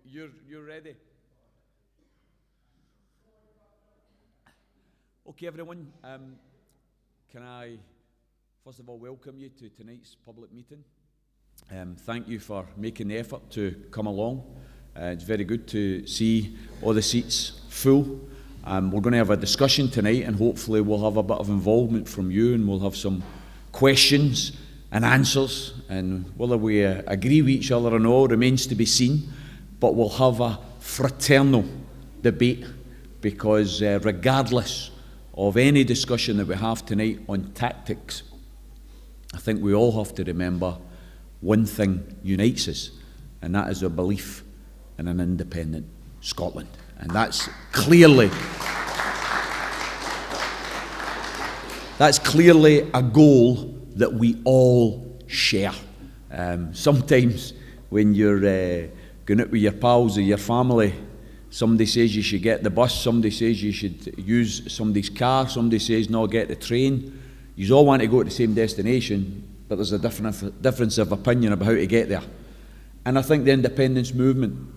You're ready? Okay, everyone. Can I, first of all, welcome you to tonight's public meeting. Thank you for making the effort to come along. It's very good to see all the seats full. We're going to have a discussion tonight, and hopefully we'll have a bit of involvement from you, and we'll have some questions and answers, and whether we agree with each other or not remains to be seen, but we'll have a fraternal debate, because regardless of any discussion that we have tonight on tactics, I think we all have to remember one thing unites us, and that is our belief in an independent Scotland. And that's clearly a goal that we all share. Sometimes when you're going out with your pals or your family, somebody says you should get the bus, somebody says you should use somebody's car, somebody says no, get the train. You all want to go to the same destination, but there's a difference of opinion about how to get there. And I think the independence movement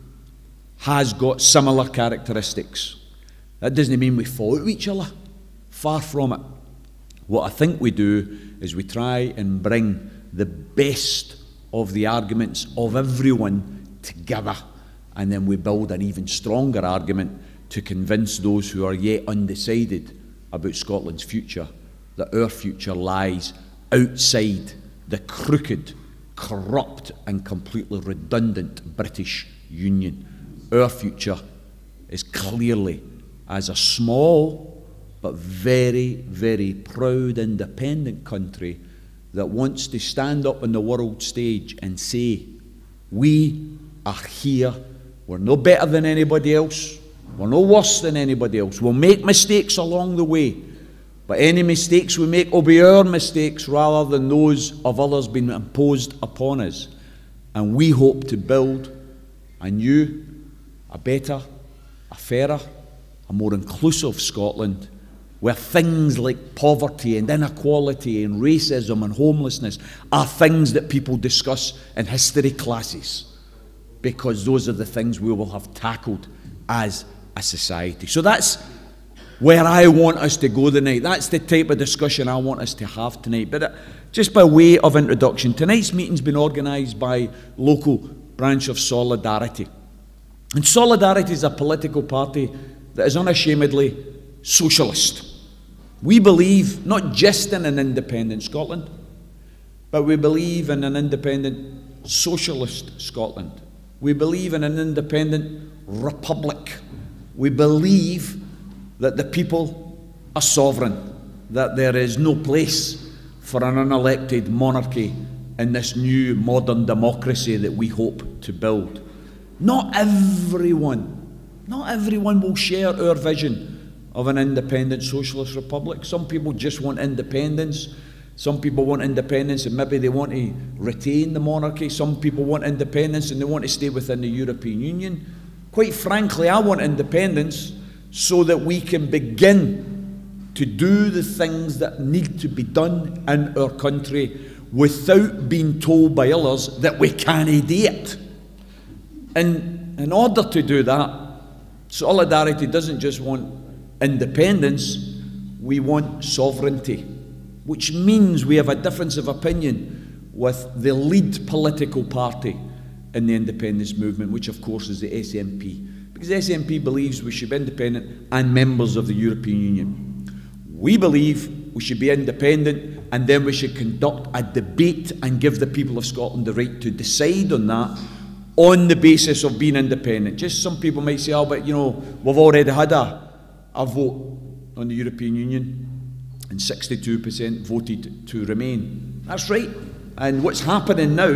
has got similar characteristics. That doesn't mean we fall out with each other. Far from it. What I think we do is we try and bring the best of the arguments of everyone together, and then we build an even stronger argument to convince those who are yet undecided about Scotland's future that our future lies outside the crooked, corrupt and completely redundant British Union. Our future is clearly as a small but very, very proud independent country that wants to stand up on the world stage and say, we are here, we're no better than anybody else, we're no worse than anybody else. We'll make mistakes along the way, but any mistakes we make will be our mistakes rather than those of others being imposed upon us. And we hope to build a new, a better, a fairer, a more inclusive Scotland, where things like poverty and inequality and racism and homelessness are things that people discuss in history classes, because those are the things we will have tackled as a society. So that's where I want us to go tonight. That's the type of discussion I want us to have tonight. But just by way of introduction, tonight's meeting's been organised by local branch of Solidarity. And Solidarity is a political party that is unashamedly socialist. We believe not just in an independent Scotland, but we believe in an independent socialist Scotland. We believe in an independent republic. We believe that the people are sovereign, that there is no place for an unelected monarchy in this new modern democracy that we hope to build. Not everyone will share our vision of an independent socialist republic. Some people just want independence. Some people want independence and maybe they want to retain the monarchy. Some people want independence and they want to stay within the European Union. Quite frankly, I want independence so that we can begin to do the things that need to be done in our country without being told by others that we can't do it. And in order to do that, Solidarity doesn't just want independence, we want sovereignty, which means we have a difference of opinion with the lead political party in the independence movement, which of course is the SNP. Because the SNP believes we should be independent and members of the European Union. We believe we should be independent and then we should conduct a debate and give the people of Scotland the right to decide on that on the basis of being independent. Just some people might say, oh, but you know, we've already had a vote on the European Union and 62% voted to remain. That's right. And what's happening now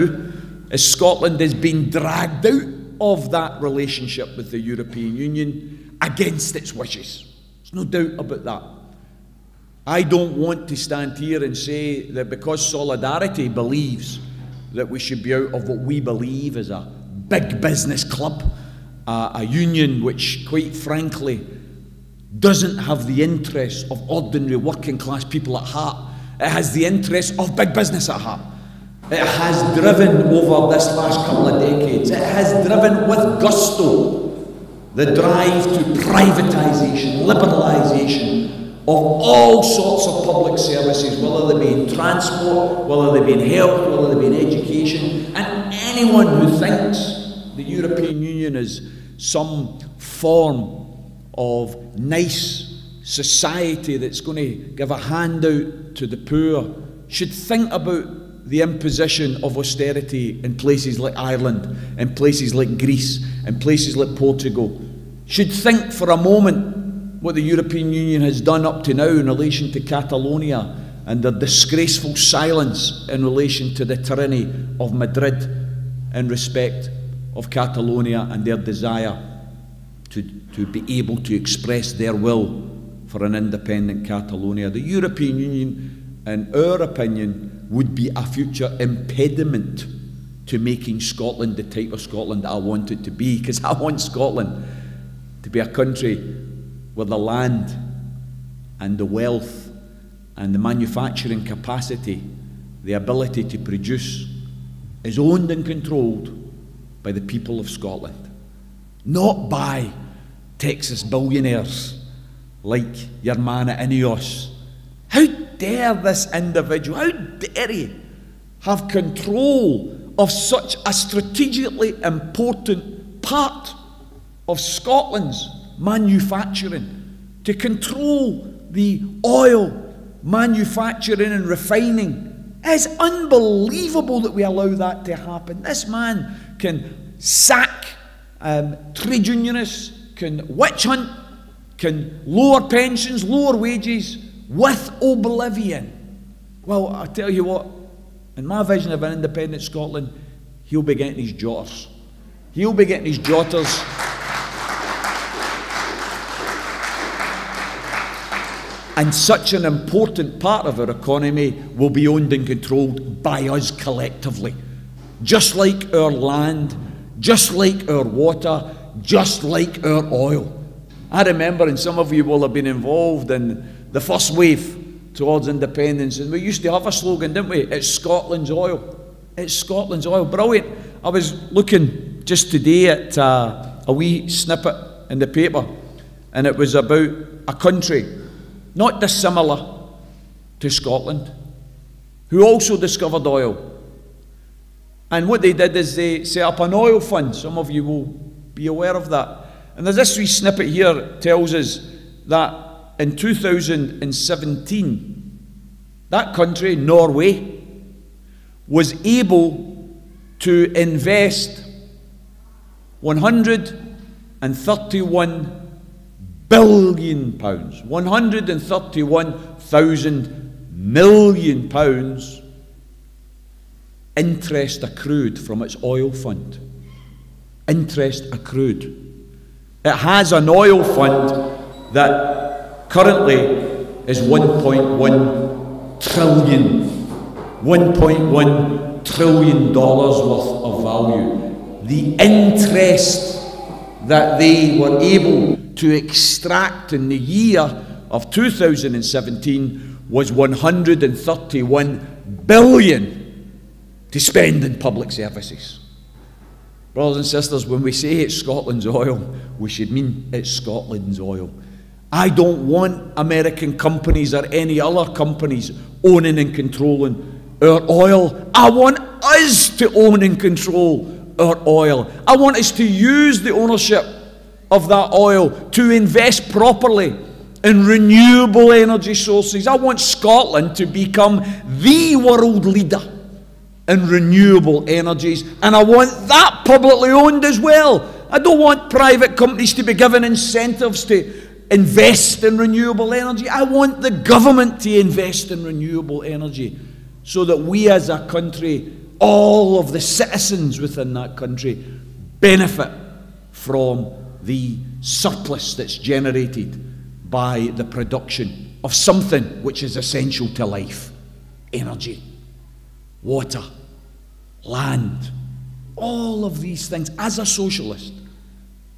is Scotland is being dragged out of that relationship with the European Union against its wishes. There's no doubt about that. I don't want to stand here and say that because Solidarity believes that we should be out of what we believe is a big business club, a union which, quite frankly, doesn't have the interests of ordinary working class people at heart. It has the interests of big business at heart. It has driven over this last couple of decades, it has driven with gusto the drive to privatisation, liberalisation of all sorts of public services, whether they be in transport, whether they be in health, whether they be in education. And anyone who thinks the European Union is some form of nice society that's going to give a handout to the poor should think about the imposition of austerity in places like Ireland, in places like Greece, in places like Portugal. Should think for a moment what the European Union has done up to now in relation to Catalonia and their disgraceful silence in relation to the tyranny of Madrid in respect of Catalonia and their desire to be able to express their will for an independent Catalonia. The European Union, in our opinion, would be a future impediment to making Scotland the type of Scotland I want it to be, because I want Scotland to be a country where the land and the wealth and the manufacturing capacity, the ability to produce, is owned and controlled by the people of Scotland, not by Texas billionaires like your man at Ineos. How dare this individual, how dare he have control of such a strategically important part of Scotland's manufacturing, to control the oil manufacturing and refining. It's unbelievable that we allow that to happen. This man can sack trade unionists, can witch hunt, can lower pensions, lower wages with oblivion. Well, I tell you what, in my vision of an independent Scotland, he'll be getting his jotters. He'll be getting his jotters. And such an important part of our economy will be owned and controlled by us collectively. Just like our land, just like our water, just like our oil. I remember, and some of you will have been involved in the first wave towards independence, and we used to have a slogan, didn't we? It's Scotland's oil. It's Scotland's oil. Brilliant. I was looking just today at a wee snippet in the paper, and it was about a country not dissimilar to Scotland, who also discovered oil. And what they did is they set up an oil fund. Some of you will be aware of that. And there's this wee snippet here that tells us that in 2017, that country, Norway, was able to invest £131 billion, £131,000 million interest accrued from its oil fund. Interest accrued. It has an oil fund that currently is $1.1 trillion worth of value. The interest that they were able to extract in the year of 2017 was $131 billion to spend in public services. Brothers and sisters, when we say it's Scotland's oil, we should mean it's Scotland's oil. I don't want American companies or any other companies owning and controlling our oil. I want us to own and control our oil. I want us to use the ownership of that oil to invest properly in renewable energy sources. I want Scotland to become the world leader in renewable energies, and I want that publicly owned as well. I don't want private companies to be given incentives to invest in renewable energy. I want the government to invest in renewable energy so that we as a country, all of the citizens within that country, benefit from the surplus that's generated by the production of something which is essential to life: energy, water, land. All of these things, as a socialist,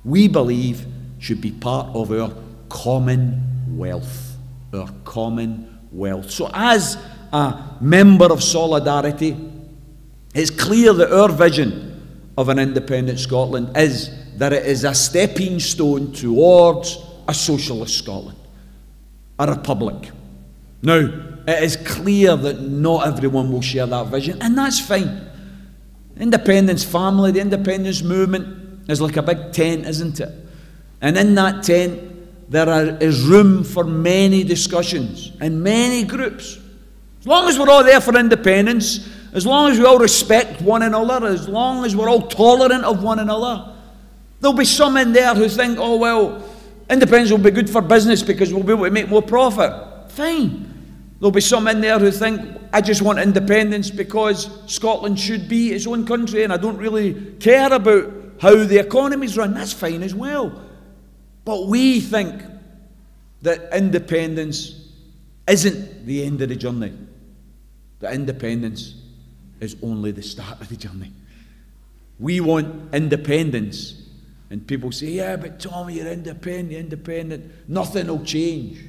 we believe should be part of our common wealth. Our common wealth. So as a member of Solidarity, It's clear that our vision of an independent Scotland is that it is a stepping stone towards a socialist Scotland, a republic. Now, it is clear that not everyone will share that vision, and that's fine. The independence family, the independence movement is like a big tent, isn't it? And in that tent, there is room for many discussions and many groups. As long as we're all there for independence, as long as we all respect one another, as long as we're all tolerant of one another, there'll be some in there who think, oh, well, independence will be good for business because we'll be able to make more profit. Fine. There'll be some in there who think, I just want independence because Scotland should be its own country and I don't really care about how the economy's run. That's fine as well. But we think that independence isn't the end of the journey. That independence is only the start of the journey. We want independence. And people say, yeah, but Tommy, you're independent. Nothing will change.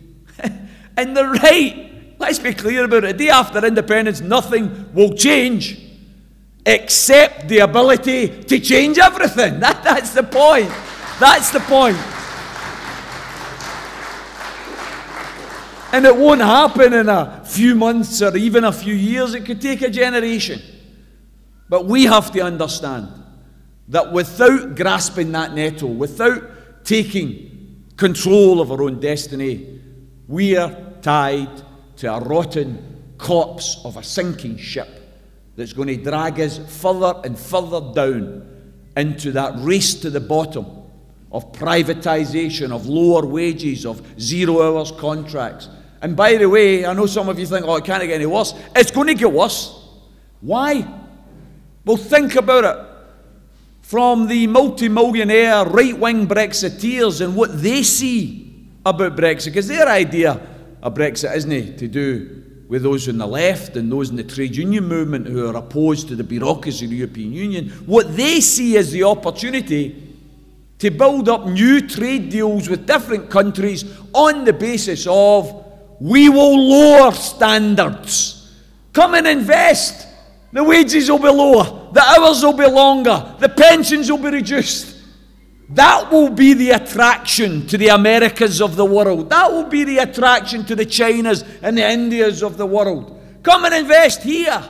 And they're right. Let's be clear about it. The day after independence, nothing will change except the ability to change everything. That's the point. That's the point. And it won't happen in a few months or even a few years. It could take a generation. But we have to understand that without grasping that nettle, without taking control of our own destiny, we are tied to a rotten corpse of a sinking ship that's going to drag us further and further down into that race to the bottom of privatisation, of lower wages, of 0 hours contracts. And by the way, I know some of you think, oh, it can't get any worse. It's going to get worse. Why? Well, think about it. From the multi-millionaire right-wing Brexiteers and what they see about Brexit, because their idea of Brexit isn't to do with those on the left and those in the trade union movement who are opposed to the bureaucracy of the European Union. What they see is the opportunity to build up new trade deals with different countries on the basis of we will lower standards. Come and invest. The wages will be lower. The hours will be longer. The pensions will be reduced. That will be the attraction to the Americas of the world. That will be the attraction to the Chinas and the Indias of the world. Come and invest here.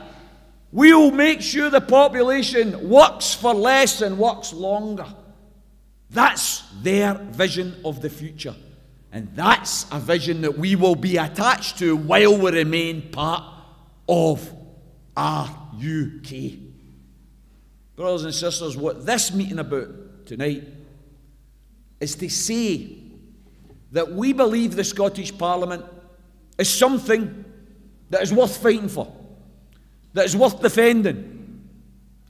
We will make sure the population works for less and works longer. That's their vision of the future. And that's a vision that we will be attached to while we remain part of our UK. Brothers and sisters, what this meeting about tonight is to say that we believe the Scottish Parliament is something that is worth fighting for, that is worth defending.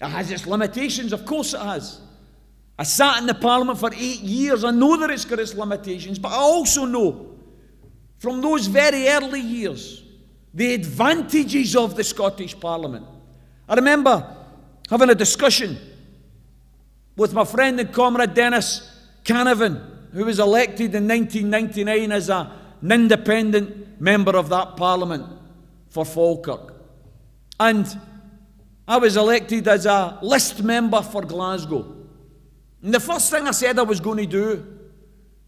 It has its limitations, of course it has. I sat in the Parliament for 8 years. I know that it's got its limitations, but I also know from those very early years the advantages of the Scottish Parliament. I remember having a discussion with my friend and comrade Dennis Canavan, who was elected in 1999 as an independent member of that Parliament for Falkirk. And I was elected as a list member for Glasgow. And the first thing I said I was going to do,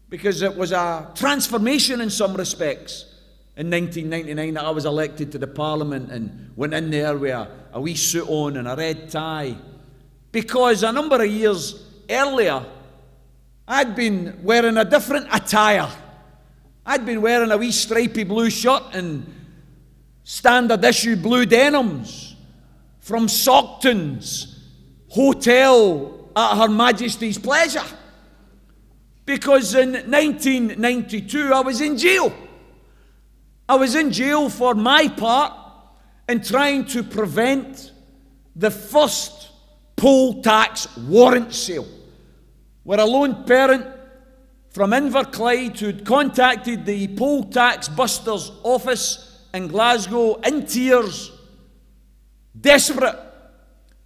because it was a transformation in some respects, in 1999 that I was elected to the Parliament and went in there with a wee suit on and a red tie. Because a number of years earlier, I'd been wearing a different attire. I'd been wearing a wee stripy blue shirt and standard issue blue denims from Saughton's Hotel at Her Majesty's pleasure. Because in 1992 I was in jail. I was in jail for my part in trying to prevent the first poll tax warrant sale, where a lone parent from Inverclyde who'd contacted the poll tax busters office in Glasgow in tears, desperate,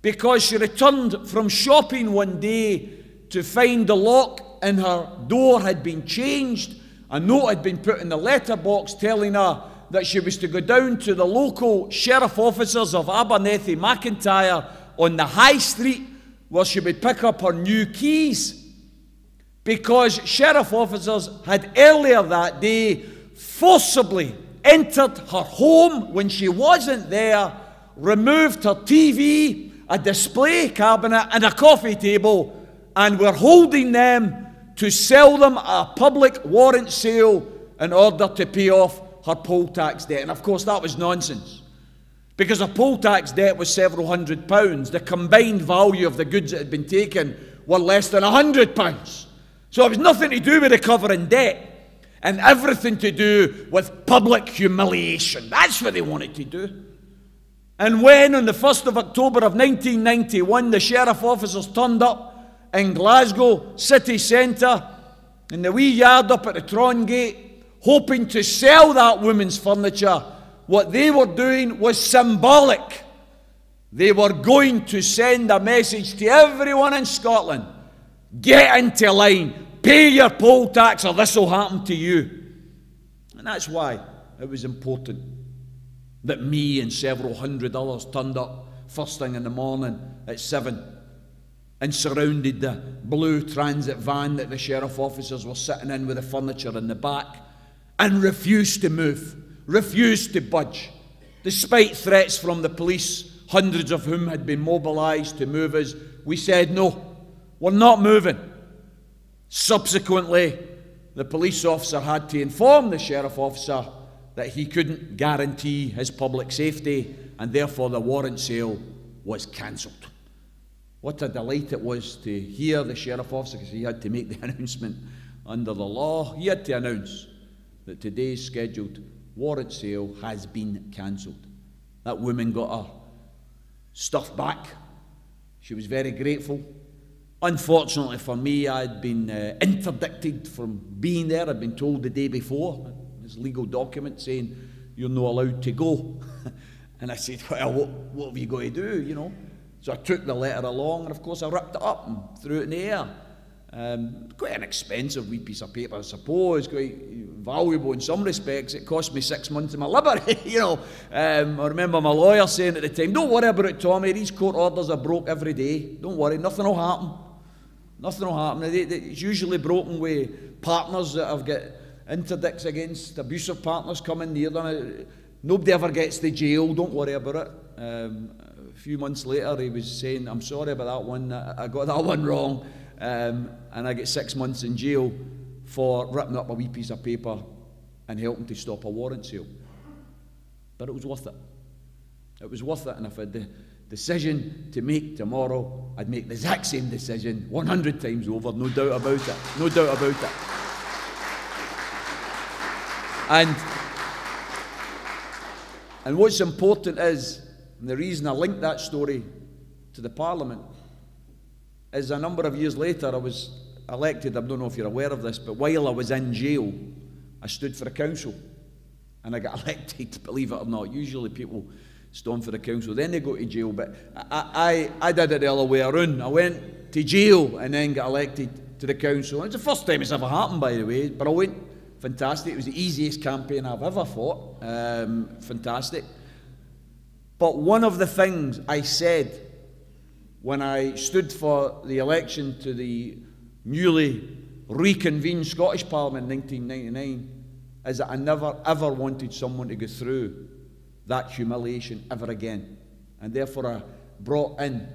because she returned from shopping one day to find the lock in her door had been changed. A note had been put in the letterbox telling her that she was to go down to the local sheriff officers of Abernethy, Macintyre on the high street where she would pick up her new keys, because sheriff officers had earlier that day forcibly entered her home when she wasn't there, removed her TV, a display cabinet and a coffee table, and were holding them to sell them at a public warrant sale in order to pay off her poll tax debt. And of course that was nonsense, because her poll tax debt was several £100. The combined value of the goods that had been taken were less than £100. So it was nothing to do with recovering debt, and everything to do with public humiliation. That's what they wanted to do. And when on the 1st of October of 1991 the sheriff officers turned up in Glasgow city centre, in the wee yard up at the Tron Gate, hoping to sell that woman's furniture, what they were doing was symbolic. They were going to send a message to everyone in Scotland: get into line, pay your poll tax, or this will happen to you. And that's why it was important that me and several hundred others turned up first thing in the morning at 7 and surrounded the blue transit van that the sheriff officers were sitting in with the furniture in the back, and refused to move, refused to budge, despite threats from the police, hundreds of whom had been mobilised to move us. We said, no, we're not moving. Subsequently, the police officer had to inform the sheriff officer that he couldn't guarantee his public safety, and therefore the warrant sale was cancelled. What a delight it was to hear the sheriff officer, because he had to make the announcement under the law. He had to announce that today's scheduled warrant sale has been cancelled. That woman got her stuff back. She was very grateful. Unfortunately for me, I'd been interdicted from being there. I'd been told the day before, this legal document saying you're not allowed to go. And I said, well, what have you got to do, you know? So I took the letter along, and of course I ripped it up and threw it in the air. Quite an expensive wee piece of paper, I suppose, quite valuable in some respects. It cost me 6 months of my liberty, you know. I remember my lawyer saying at the time, don't worry about it, Tommy, these court orders are broke every day. Don't worry, nothing will happen. Nothing will happen. It's usually broken with partners that have got interdicts against abusive partners coming near them. Nobody ever gets to jail, don't worry about it. A few months later he was saying, I'm sorry about that one, I got that one wrong. And I get 6 months in jail for ripping up a wee piece of paper and helping to stop a warrant sale. But it was worth it. It was worth it, and if I had the decision to make tomorrow, I'd make the exact same decision 100 times over, no doubt about it. No doubt about it. And what's important is, and the reason I linked that story to the Parliament, is a number of years later I was elected. I don't know if you're aware of this, but while I was in jail, I stood for the council and I got elected, believe it or not. Usually people stand for the council, then they go to jail, but I did it the other way around. I went to jail and then got elected to the council. It's the first time it's ever happened, by the way, but I went. Fantastic. It was the easiest campaign I've ever fought. Fantastic. But one of the things I said when I stood for the election to the newly reconvened Scottish Parliament in 1999 is that I never ever wanted someone to go through that humiliation ever again. And therefore I brought in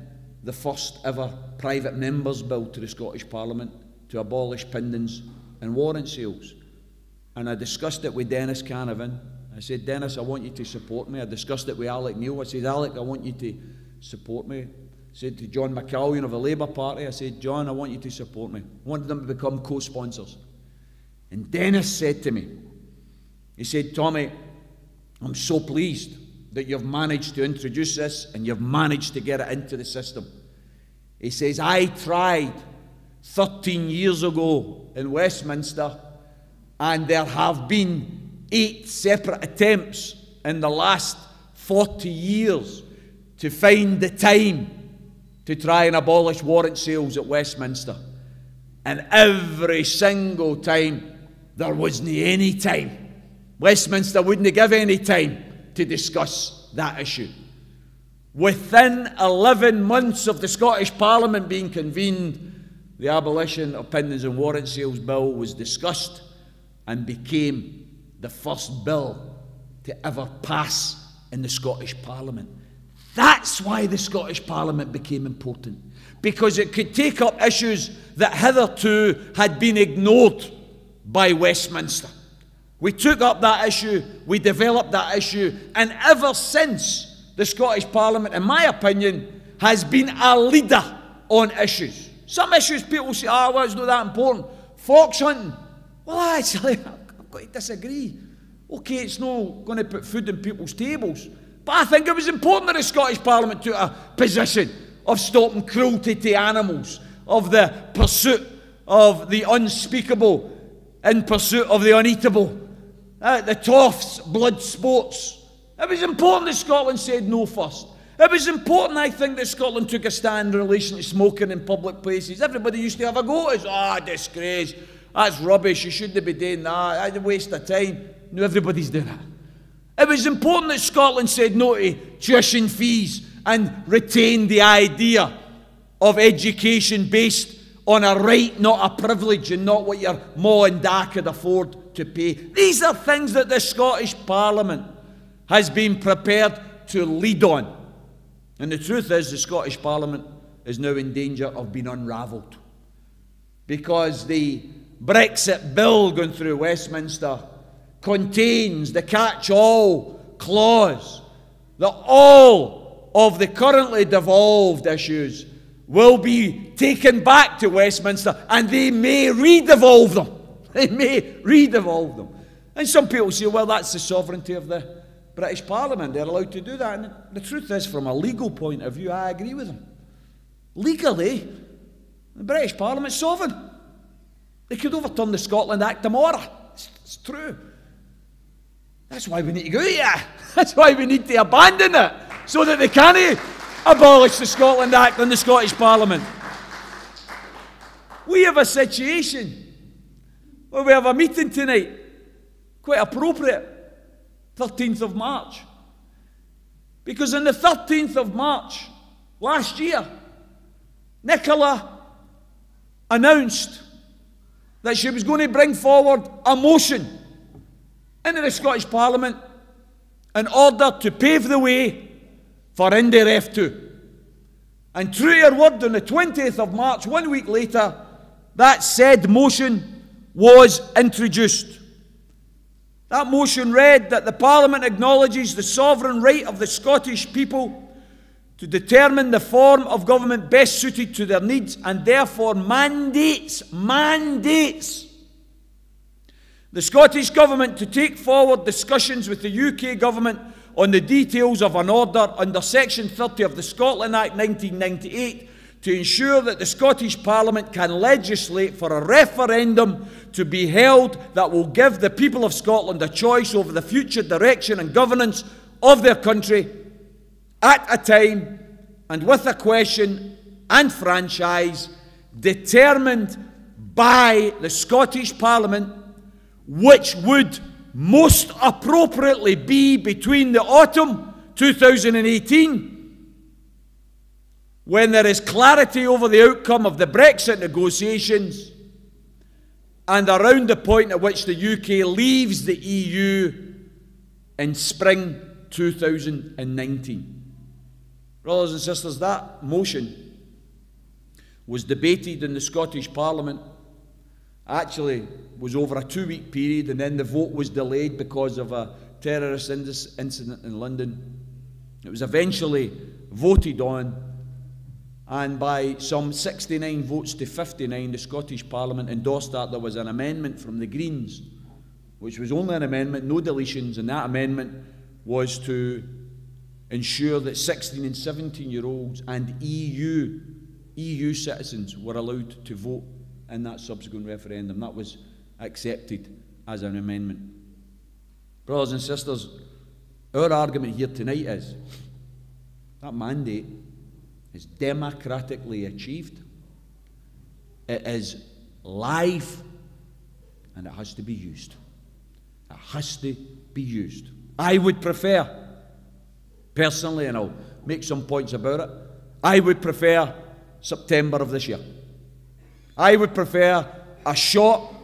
the first ever private members' bill to the Scottish Parliament to abolish pindons and warrant sales. And I discussed it with Dennis Canavan. I said, Dennis, I want you to support me. I discussed it with Alec Neil. I said, Alec, I want you to support me. I said to John McCallion of the Labour Party, I said, John, I want you to support me. I wanted them to become co-sponsors. And Dennis said to me, he said, Tommy, I'm so pleased that you've managed to introduce this and you've managed to get it into the system. He says, I tried 13 years ago in Westminster, and there have been 8 separate attempts in the last 40 years to find the time to try and abolish warrant sales at Westminster. And every single time, there wasn't any time. Westminster wouldn't give any time to discuss that issue. Within 11 months of the Scottish Parliament being convened, the Abolition of Pindons and Warrant Sales Bill was discussed and became the first bill to ever pass in the Scottish Parliament. That's why the Scottish Parliament became important, because it could take up issues that hitherto had been ignored by Westminster. We took up that issue, we developed that issue, and ever since, the Scottish Parliament, in my opinion, has been a leader on issues. Some issues people say, well, it's not that important. Fox hunting, well, actually, I've got to disagree. Okay, it's not going to put food on people's tables, but I think it was important that the Scottish Parliament took a position of stopping cruelty to animals, of the pursuit of the unspeakable in pursuit of the uneatable, the toffs, blood sports. It was important that Scotland said no first. It was important, I think, that Scotland took a stand in relation to smoking in public places. Everybody used to have a go at us. Disgrace. That's rubbish. You shouldn't be doing that. That's a waste of time. No, everybody's doing it. It was important that Scotland said no to tuition fees and retained the idea of education based on a right, not a privilege, and not what your ma and dad could afford to pay. These are things that the Scottish Parliament has been prepared to lead on. And the truth is, the Scottish Parliament is now in danger of being unravelled, because the Brexit bill going through Westminster contains the catch-all clause that all of the currently devolved issues will be taken back to Westminster, and they may redevolve them. They may redevolve them. And some people say, well, that's the sovereignty of the British Parliament. They're allowed to do that. And the truth is, from a legal point of view, I agree with them. Legally, the British Parliament's sovereign. They could overturn the Scotland Act tomorrow. It's true. That's why we need to go here. That's why we need to abandon it, so that they can't abolish the Scotland Act in the Scottish Parliament. We have a situation where we have a meeting tonight, quite appropriate, 13th of March. Because on the 13th of March last year, Nicola announced that she was going to bring forward a motion into the Scottish Parliament in order to pave the way for IndyRef 2. And true to her word, on the 20th of March, 1 week later, that said motion was introduced. That motion read that the Parliament acknowledges the sovereign right of the Scottish people to determine the form of government best suited to their needs, and therefore mandates the Scottish Government to take forward discussions with the UK Government on the details of an order under Section 30 of the Scotland Act 1998 to ensure that the Scottish Parliament can legislate for a referendum to be held that will give the people of Scotland a choice over the future direction and governance of their country at a time and with a question and franchise determined by the Scottish Parliament, which would most appropriately be between the autumn 2018, when there is clarity over the outcome of the Brexit negotiations, and around the point at which the UK leaves the EU in spring 2019. Brothers and sisters, that motion was debated in the Scottish Parliament. Actually, was over a 2-week period, and then the vote was delayed because of a terrorist incident in London. It was eventually voted on, and by some 69 votes to 59, the Scottish Parliament endorsed that. There was an amendment from the Greens, which was only an amendment, no deletions, and that amendment was to ensure that 16 and 17-year-olds and EU citizens were allowed to vote in that subsequent referendum. That was accepted as an amendment. Brothers and sisters, our argument here tonight is that mandate is democratically achieved. It is live, and it has to be used. It has to be used. I would prefer, personally, and make some points about it. I would prefer September of this year. I would prefer a short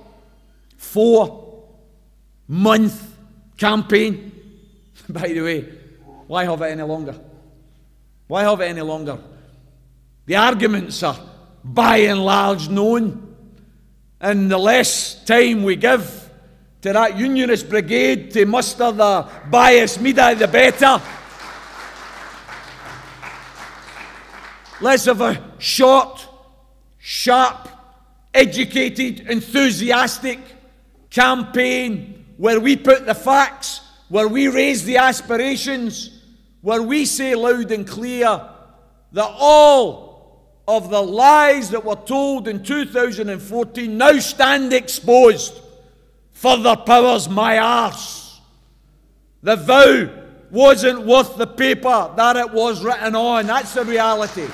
4-month campaign. By the way, why have it any longer? Why have it any longer? The arguments are by and large known, and the less time we give to that unionist brigade to muster the bias media, the better. Let's have a short, sharp, educated, enthusiastic campaign where we put the facts, where we raise the aspirations, where we say loud and clear that all of the lies that were told in 2014 now stand exposed. Further powers my arse. The vow wasn't worth the paper that it was written on. That's the reality.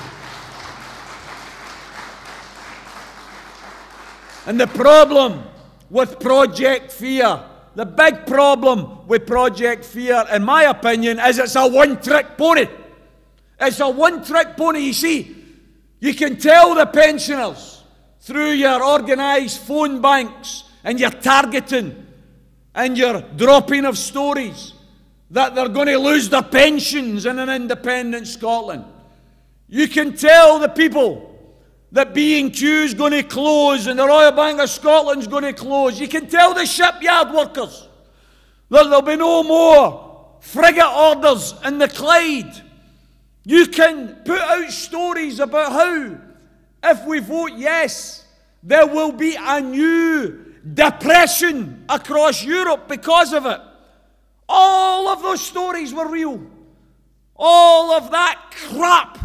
And the problem with Project Fear, the big problem with Project Fear, in my opinion, is it's a one-trick pony. It's a one-trick pony. You see, you can tell the pensioners through your organised phone banks and your targeting and your dropping of stories that they're going to lose their pensions in an independent Scotland. You can tell the people that B&Q is going to close and the Royal Bank of Scotland is going to close. You can tell the shipyard workers that there'll be no more frigate orders in the Clyde. You can put out stories about how, if we vote yes, there will be a new depression across Europe because of it. All of those stories were real. All of that crap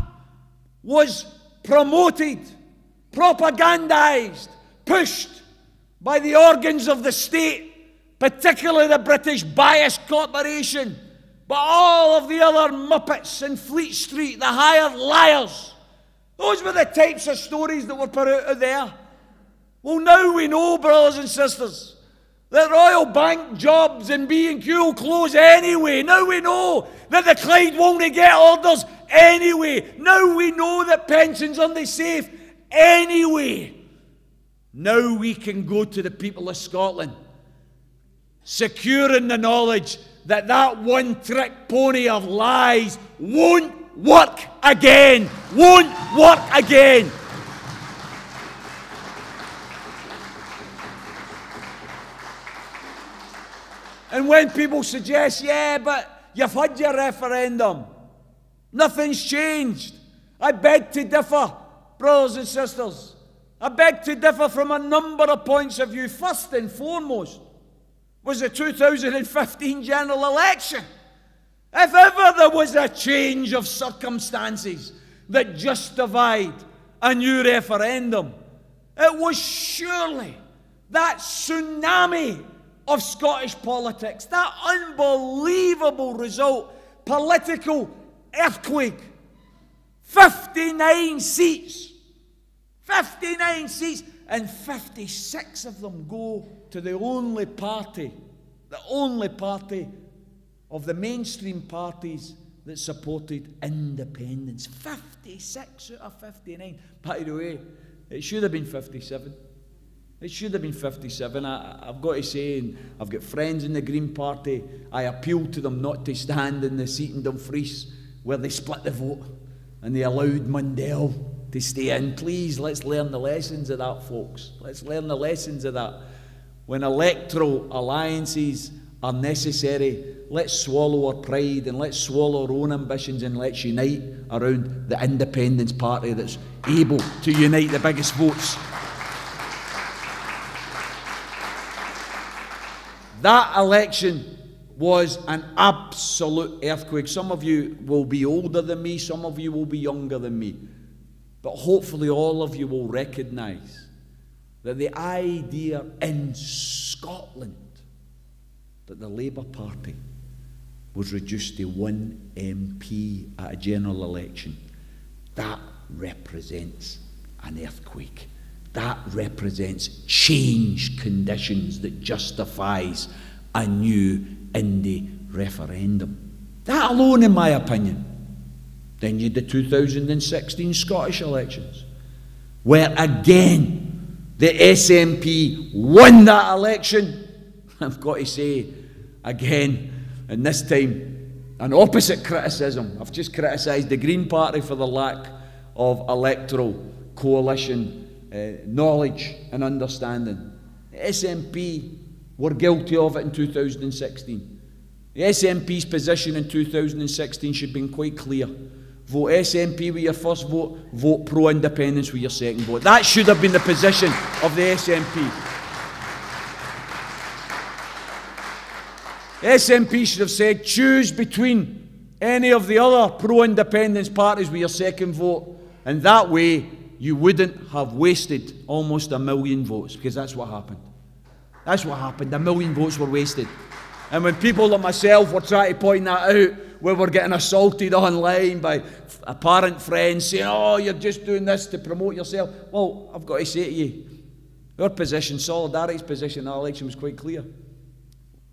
was promoted, propagandized, pushed by the organs of the state, particularly the British Bias Corporation, but all of the other Muppets in Fleet Street, the hired liars. Those were the types of stories that were put out there. Well, now we know, brothers and sisters, that Royal Bank jobs and B&Q will close anyway. Now we know that the Clyde won't get orders anyway. Now we know that pensions aren't safe anyway. Now we can go to the people of Scotland, securing the knowledge that that one-trick pony of lies won't work again. Won't work again. And when people suggest, yeah, but you've had your referendum, nothing's changed, I beg to differ, brothers and sisters. I beg to differ from a number of points of view. First and foremost was the 2015 general election. If ever there was a change of circumstances that justified a new referendum, it was surely that tsunami of Scottish politics, that unbelievable result, political earthquake. 59 seats, and 56 of them go to the only party of the mainstream parties that supported independence. 56 out of 59. By the way, it should have been 57. It should have been 57. I've got to say, and I've got friends in the Green Party, I appeal to them not to stand in the seat in Dumfries where they split the vote and they allowed Mundell to stay in. Please, let's learn the lessons of that, folks. Let's learn the lessons of that. When electoral alliances are necessary, let's swallow our pride and let's swallow our own ambitions and let's unite around the Independence Party that's able to unite the biggest votes. That election was an absolute earthquake. Some of you will be older than me, some of you will be younger than me. But hopefully all of you will recognise that the idea in Scotland that the Labour Party was reduced to one MP at a general election, that represents an earthquake. That represents changed conditions that justifies a new Indy referendum. That alone, in my opinion, Then you had the 2016 Scottish elections, where again the SNP won that election. I've got to say, again, and this time, an opposite criticism. I've just criticised the Green Party for the lack of electoral coalition knowledge and understanding. The SNP were guilty of it in 2016. The SNP's position in 2016 should have been quite clear. Vote SNP with your first vote, vote pro-independence with your second vote. That should have been the position of the SNP. The SNP should have said, choose between any of the other pro-independence parties with your second vote, and that way you wouldn't have wasted almost 1 million votes, because that's what happened. That's what happened. 1 million votes were wasted. And when people like myself were trying to point that out, we were getting assaulted online by apparent friends saying, oh, you're just doing this to promote yourself. Well, I've got to say to you, our position, Solidarity's position in that election was quite clear.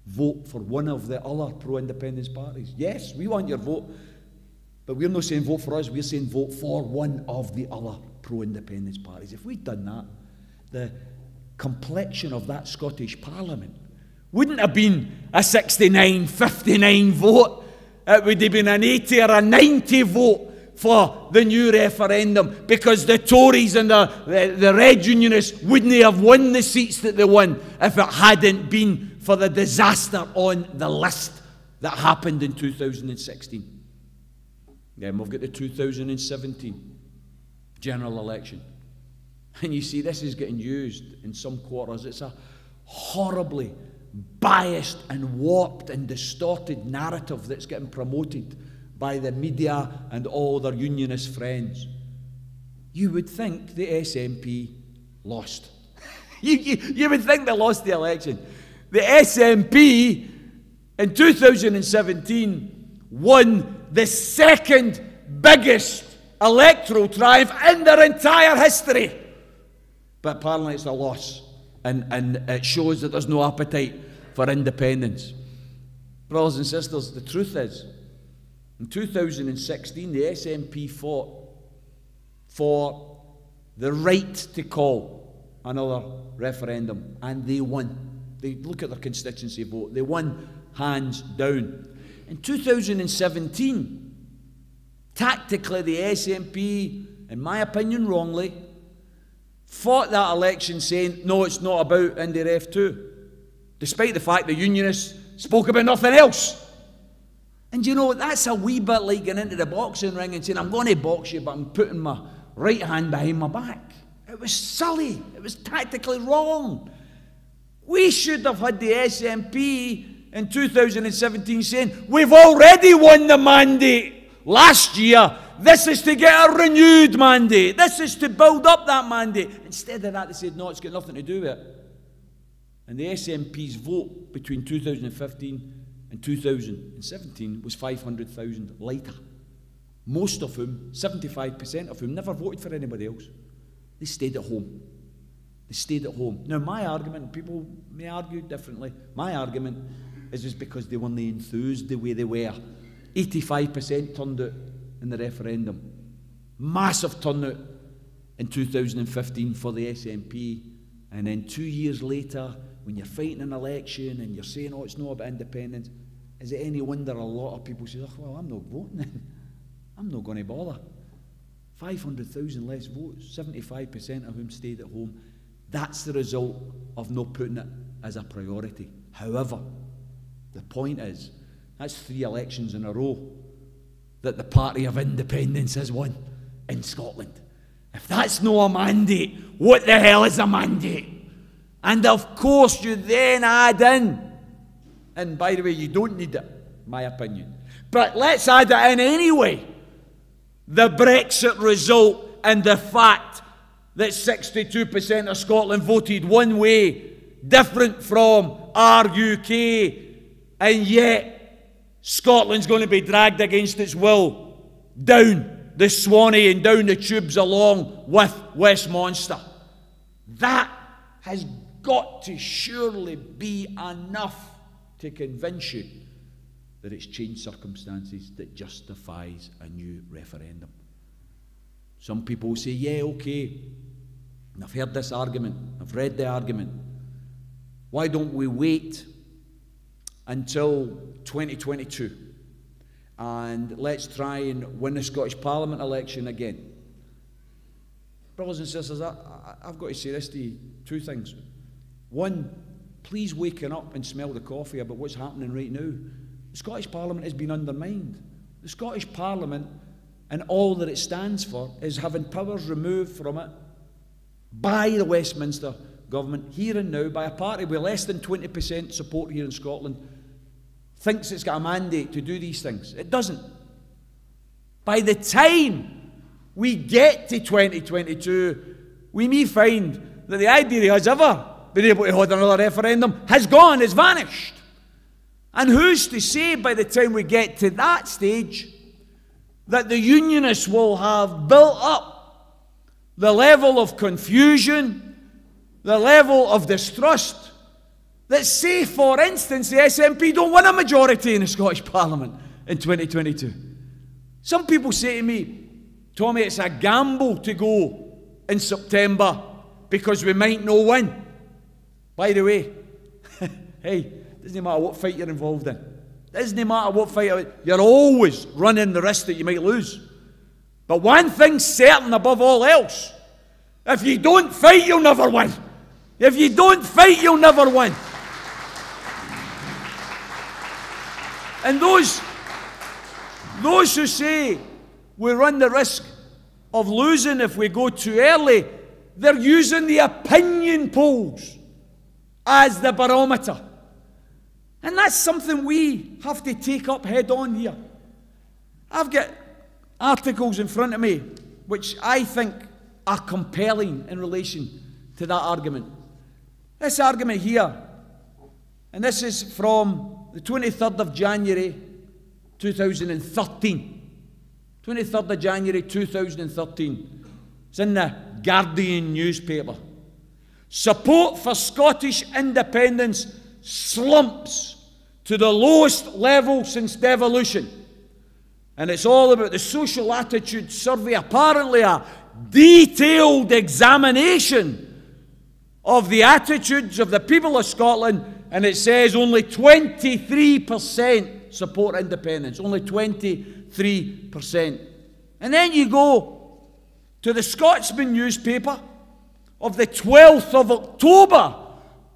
Vote for one of the other pro-independence parties. Yes, we want your vote, but we're not saying vote for us, we're saying vote for one of the other pro-independence parties. If we'd done that, the complexion of that Scottish Parliament wouldn't have been a 69-59 vote. It would have been an 80 or a 90 vote for the new referendum, because the Tories and the Red Unionists wouldn't have won the seats that they won if it hadn't been for the disaster on the list that happened in 2016. Then we've got the 2017 general election. And you see, this is getting used in some quarters. It's a horribly biased and warped and distorted narrative that's getting promoted by the media and all their unionist friends. You would think the SNP lost. you would think they lost the election. The SNP in 2017 won the second biggest electoral triumph in their entire history. But apparently it's a loss, and it shows that there's no appetite for independence. Brothers and sisters, the truth is, in 2016 the SNP fought for the right to call another referendum, and they won. They look at their constituency vote, they won hands down. In 2017, tactically the SNP, in my opinion wrongly, fought that election saying, no, it's not about IndyRef 2, despite the fact the unionists spoke about nothing else. And you know, that's a wee bit like getting into the boxing ring and saying, I'm going to box you, but I'm putting my right hand behind my back. It was silly. It was tactically wrong. We should have had the SNP in 2017 saying, we've already won the mandate last year. This is to get a renewed mandate. This is to build up that mandate. Instead of that, they said, no, it's got nothing to do with it. And the SNP's vote between 2015 and 2017 was 500,000 lighter. Most of whom, 75% of whom, never voted for anybody else. They stayed at home. They stayed at home. Now, my argument, people may argue differently, my argument is just because they weren't enthused the way they were. 85% turned out in the referendum. Massive turnout in 2015 for the SNP. And then 2 years later, when you're fighting an election and you're saying, oh, it's not about independence, is it any wonder a lot of people say, oh, well, I'm not voting then. I'm not going to bother. 500,000 less votes, 75% of whom stayed at home. That's the result of not putting it as a priority. However, the point is, that's 3 elections in a row that the party of independence has won in Scotland. If that's not a mandate, what the hell is a mandate? And of course you then add in, and by the way, you don't need it, my opinion, but let's add it in anyway, the Brexit result and the fact that 62% of Scotland voted one way, different from our UK, and yet Scotland's going to be dragged against its will down the Swanee and down the tubes along with Westminster. That has got to surely be enough to convince you that it's changed circumstances that justifies a new referendum. Some people say, yeah, okay, and I've heard this argument, I've read the argument. Why don't we wait until 2022 and let's try and win the Scottish Parliament election again? Brothers and sisters, I've got to say this to you, two things. One, please waken up and smell the coffee about what's happening right now. The Scottish Parliament has been undermined. The Scottish Parliament and all that it stands for is having powers removed from it by the Westminster government, here and now, by a party with less than 20% support here in Scotland, thinks it's got a mandate to do these things. It doesn't. By the time we get to 2022, we may find that the idea he has ever been able to hold another referendum has gone, has vanished. And who's to say by the time we get to that stage that the Unionists will have built up the level of confusion, the level of distrust, that say, for instance, the SNP don't win a majority in the Scottish Parliament in 2022. Some people say to me, Tommy, it's a gamble to go in September because we might not win. By the way, hey, doesn't matter what fight you're involved in. Doesn't matter what fight, you're always running the risk that you might lose. But one thing's certain above all else: if you don't fight, you'll never win. If you don't fight, you'll never win. And those who say we run the risk of losing if we go too early, they're using the opinion polls as the barometer. And that's something we have to take up head on here. I've got articles in front of me which I think are compelling in relation to that argument. This argument here, and this is from the 23rd of January 2013. 23rd of January 2013. It's in the Guardian newspaper. Support for Scottish independence slumps to the lowest level since devolution. And it's all about the social attitude survey, apparently a detailed examination of the attitudes of the people of Scotland, and it says only 23% support independence, only 23%. And then you go to the Scotsman newspaper of the 12th of October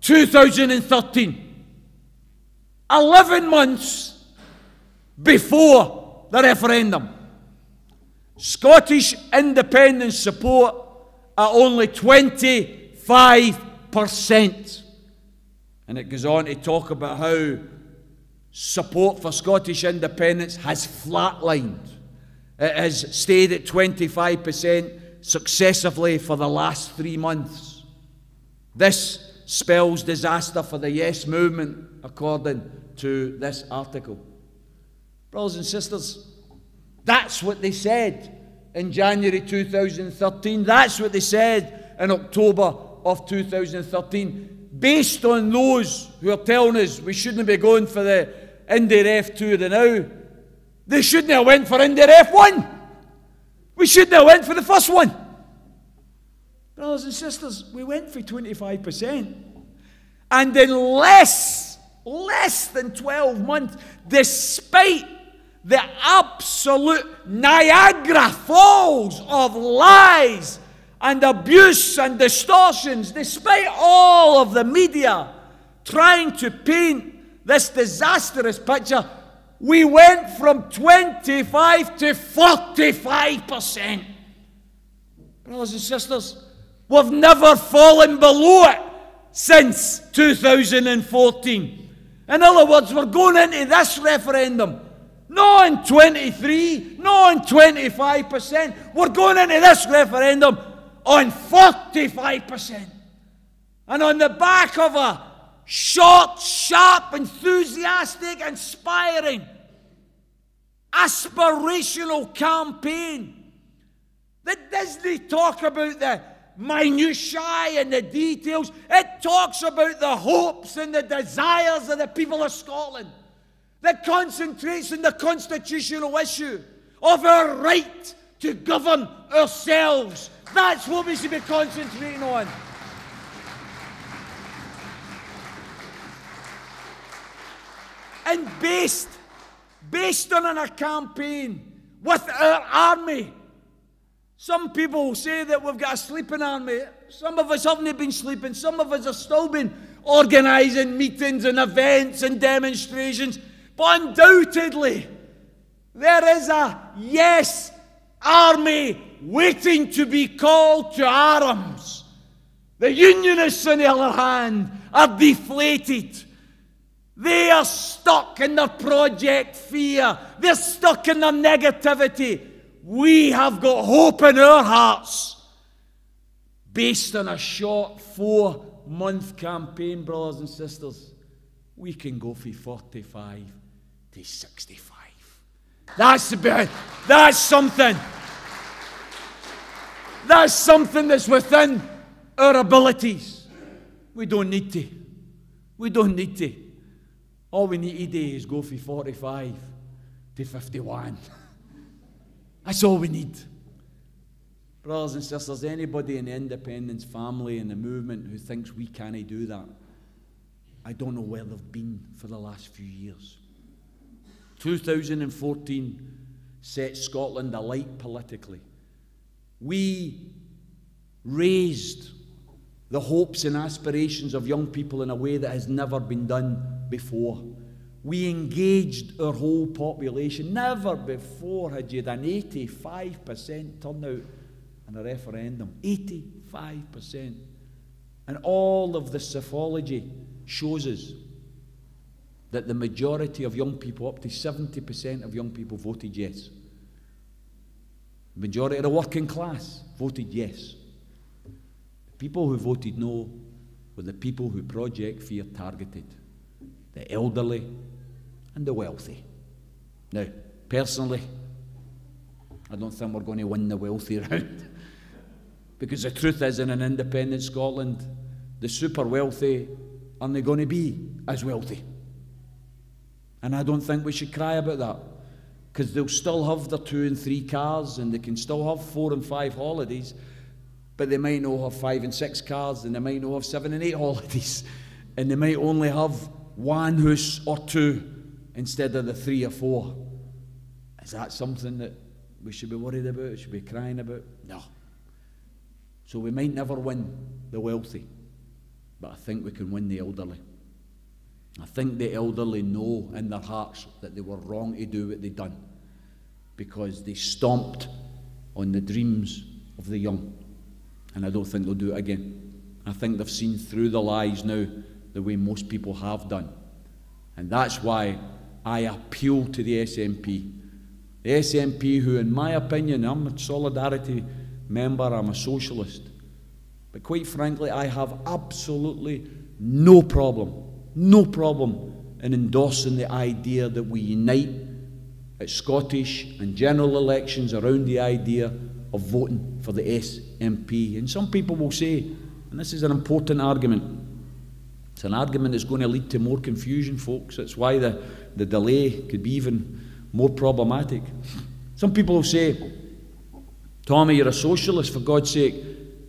2013, 11 months before the referendum. Scottish independence support at only 25%. And it goes on to talk about how support for Scottish independence has flatlined. It has stayed at 25% successively for the last 3 months. This spells disaster for the Yes movement, according to this article. Brothers and sisters, that's what they said in January 2013. That's what they said in October of 2013. Based on those who are telling us we shouldn't be going for the IndyRef Tour now, they shouldn't have went for IndyRef 1. We shouldn't have went for the first one. Brothers and sisters, we went for 25%. And in less than 12 months, despite the absolute Niagara Falls of lies and abuse and distortions, despite all of the media trying to paint this disastrous picture, we went from 25 to 45%. Brothers and sisters, we've never fallen below it since 2014. In other words, we're going into this referendum not on 23, not on 25%. We're going into this referendum on 45%. And on the back of a short, sharp, enthusiastic, inspiring, aspirational campaign that doesn't talk about the minutiae and the details. It talks about the hopes and the desires of the people of Scotland. that concentrates on the constitutional issue of our right to govern ourselves. That's what we should be concentrating on. And based on a campaign with our army. Some people say that we've got a sleeping army. Some of us haven't been sleeping. Some of us have still been organising meetings and events and demonstrations. But undoubtedly, there is a yes army waiting to be called to arms. The Unionists, on the other hand, are deflated. They are stuck in their project fear. They're stuck in their negativity. We have got hope in our hearts. Based on a short 4-month campaign, brothers and sisters, we can go from 45 to 65. That's something. That's something that's within our abilities. We don't need to. We don't need to. All we need to do is go from 45 to 51. That's all we need. Brothers and sisters, anybody in the independence family and the movement who thinks we can't do that, I don't know where they've been for the last few years. 2014 set Scotland alight politically. We raised the hopes and aspirations of young people in a way that has never been done before. We engaged our whole population. Never before had you had an 85% turnout in a referendum. 85%. And all of the psephology shows us that the majority of young people, up to 70% of young people, voted yes. The majority of the working class voted yes. The people who voted no were the people who Project Fear targeted. The elderly and the wealthy. Now, personally, I don't think we're going to win the wealthy round. Because the truth is, in an independent Scotland, the super wealthy aren't going to be as wealthy. And I don't think we should cry about that. Because they'll still have their 2 and 3 cars, and they can still have 4 and 5 holidays, but they might not have 5 and 6 cars, and they might not have 7 and 8 holidays, and they might only have 1 house or 2 instead of the 3 or 4. Is that something that we should be worried about, should be crying about? No. So we might never win the wealthy, but I think we can win the elderly. I think the elderly know in their hearts that they were wrong to do what they'd done, because they stomped on the dreams of the young. And I don't think they'll do it again. I think they've seen through the lies now the way most people have done. And that's why I appeal to the SNP. The SNP, who in my opinion, I'm a Solidarity member, I'm a socialist. But quite frankly, I have absolutely no problem in endorsing the idea that we unite at Scottish and general elections around the idea of voting for the SNP. And some people will say, and this is an important argument, it's an argument that's going to lead to more confusion, folks. That's why the delay could be even more problematic. Some people will say, Tommy, you're a socialist, for God's sake.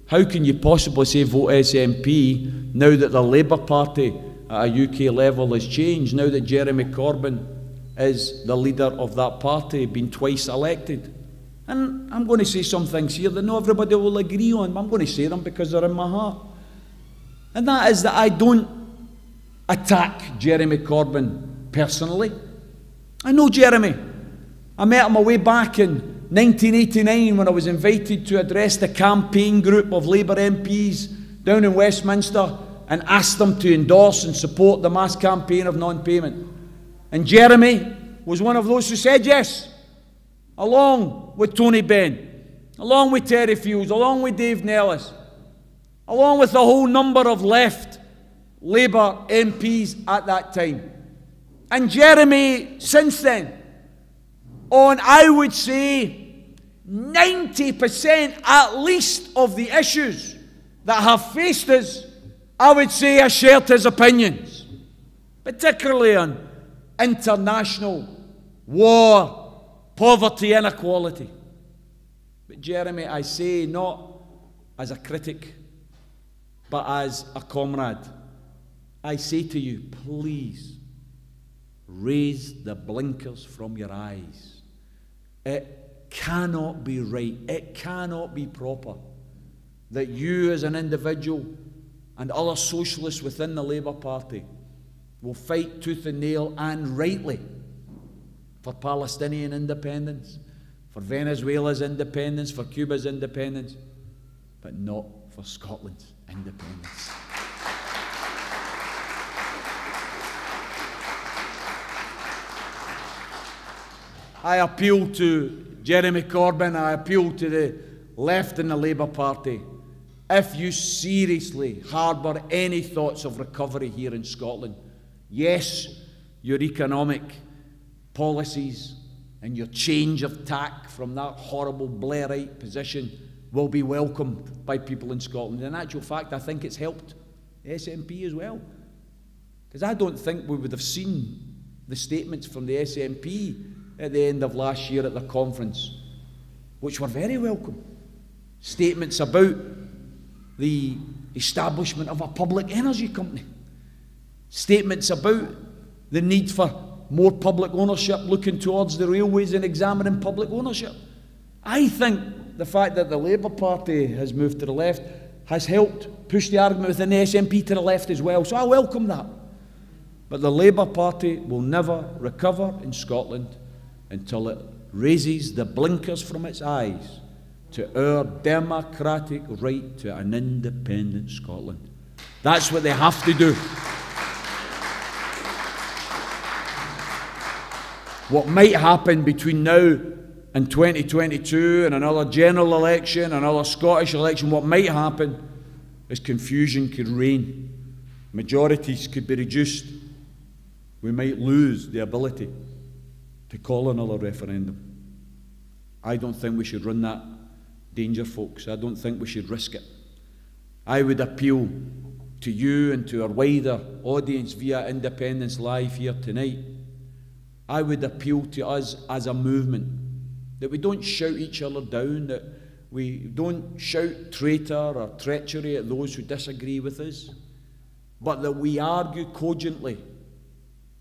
How can you possibly say vote SNP now that the Labour Party at a UK level has changed, now that Jeremy Corbyn is the leader of that party, been twice elected? And I'm going to say some things here that not everybody will agree on, but I'm going to say them because they're in my heart. And that is that I don't attack Jeremy Corbyn personally. I know Jeremy. I met him way back in 1989 when I was invited to address the campaign group of Labour MPs down in Westminster and asked them to endorse and support the mass campaign of non-payment. And Jeremy was one of those who said yes, along with Tony Benn, along with Terry Fields, along with Dave Nellis, along with a whole number of left Labour MPs at that time. And Jeremy, since then, on, I would say, 90% at least of the issues that have faced us, I would say I shared his opinions, particularly on international war, poverty, inequality. But Jeremy, I say not as a critic, but as a comrade, I say to you, please raise the blinkers from your eyes. It cannot be right, it cannot be proper that you as an individual and other socialists within the Labour Party will fight tooth and nail, and rightly, for Palestinian independence, for Venezuela's independence, for Cuba's independence, but not for Scotland's independence. I appeal to Jeremy Corbyn, I appeal to the left in the Labour Party. If you seriously harbour any thoughts of recovery here in Scotland, yes, your economic policies and your change of tack from that horrible Blairite position will be welcomed by people in Scotland. In actual fact, I think it's helped the SNP as well. Because I don't think we would have seen the statements from the SNP at the end of last year at the conference, which were very welcome. Statements about the establishment of a public energy company. Statements about the need for more public ownership, looking towards the railways and examining public ownership. I think the fact that the Labour Party has moved to the left has helped push the argument within the SNP to the left as well, so I welcome that. But the Labour Party will never recover in Scotland until it raises the blinkers from its eyes to our democratic right to an independent Scotland. That's what they have to do. What might happen between now and 2022 and another general election, another Scottish election, what might happen is confusion could reign. Majorities could be reduced. We might lose the ability to call another referendum. I don't think we should run that danger, folks. I don't think we should risk it. I would appeal to you and to our wider audience via Independence Live here tonight. I would appeal to us as a movement that we don't shout each other down, that we don't shout traitor or treachery at those who disagree with us, but that we argue cogently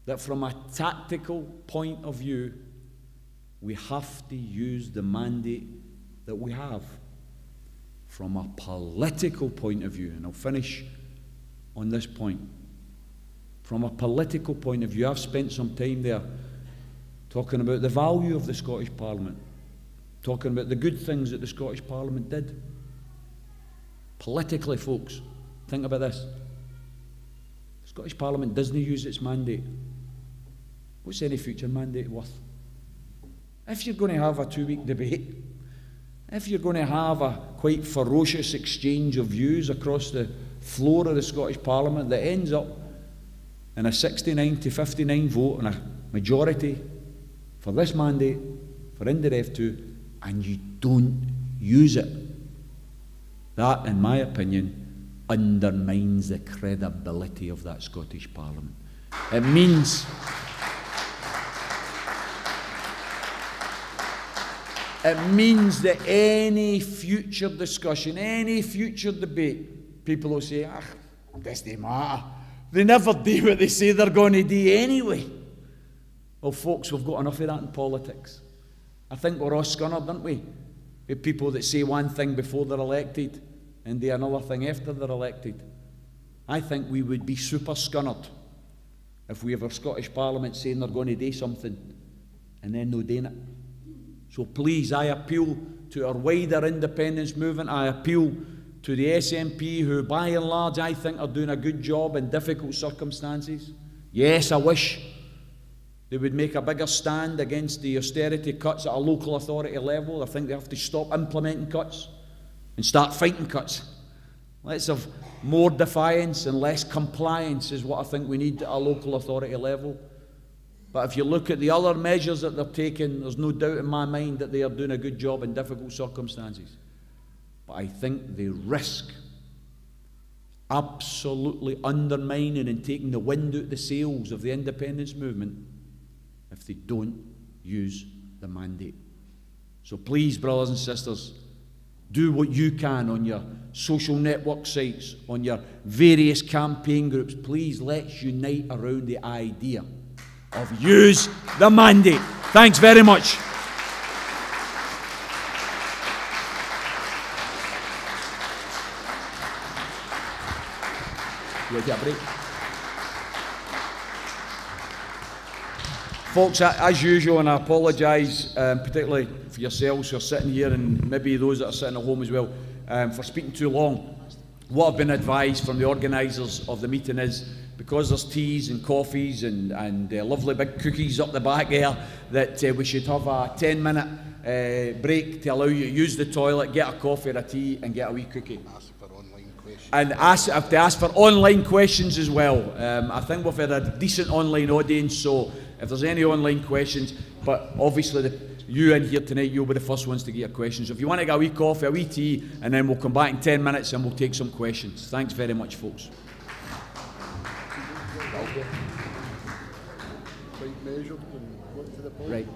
that from a tactical point of view, we have to use the mandate that we have. From a political point of view, and I'll finish on this point. From a political point of view, I've spent some time there talking about the value of the Scottish Parliament, talking about the good things that the Scottish Parliament did. Politically, folks, think about this. The Scottish Parliament doesn't use its mandate. What's any future mandate worth? If you're going to have a 2-week debate, if you're going to have a quite ferocious exchange of views across the floor of the Scottish Parliament that ends up in a 69 to 59 vote and a majority for this mandate, for IndyRef 2, and you don't use it, that, in my opinion, undermines the credibility of that Scottish Parliament. It means that any future discussion, any future debate, people will say, this doesn't matter. They never do what they say they're going to do anyway. Well, folks, we've got enough of that in politics. I think we're all scunnered, aren't we? With people that say one thing before they're elected and do another thing after they're elected. I think we would be super scunnered if we have a Scottish Parliament saying they're going to do something and then no doing it. So please, I appeal to our wider independence movement. I appeal to the SNP, who by and large I think are doing a good job in difficult circumstances. Yes, I wish they would make a bigger stand against the austerity cuts at a local authority level. I think they have to stop implementing cuts and start fighting cuts. Let's have more defiance and less compliance is what I think we need at a local authority level. But if you look at the other measures that they're taking, there's no doubt in my mind that they are doing a good job in difficult circumstances. But I think they risk absolutely undermining and taking the wind out of the sails of the independence movement if they don't use the mandate. So please, brothers and sisters, do what you can on your social network sites, on your various campaign groups. Please, let's unite around the idea of use the mandate. Thanks very much. You get a break? Folks, as usual, and I apologise particularly for yourselves who are sitting here and maybe those that are sitting at home as well for speaking too long. What I've been advised from the organisers of the meeting is, because there's teas and coffees and lovely big cookies up the back there, that we should have a 10-minute break to allow you to use the toilet, get a coffee or a tea and get a wee cookie. And have to ask for online questions as well. I think we've had a decent online audience, so if there's any online questions, but obviously you in here tonight, you'll be the first ones to get your questions. So if you want to get a wee coffee, a wee tea, and then we'll come back in 10 minutes and we'll take some questions. Thanks very much, folks. Right.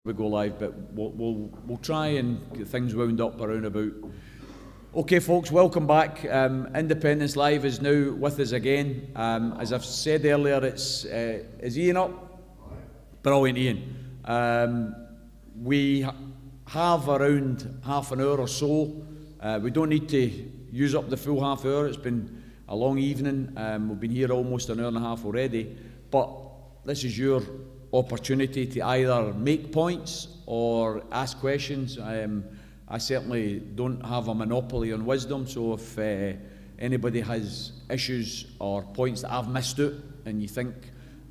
we go live, but we'll try and get things wound up around about. Okay, folks, welcome back. Independence Live is now with us again. As I've said earlier, is Ian up? Brilliant, Ian. We have around half an hour or so. We don't need to use up the full half hour. It's been a long evening. We've been here almost an hour and a half already, but this is your opportunity to either make points or ask questions. I certainly don't have a monopoly on wisdom, so if anybody has issues or points that I've missed out and you think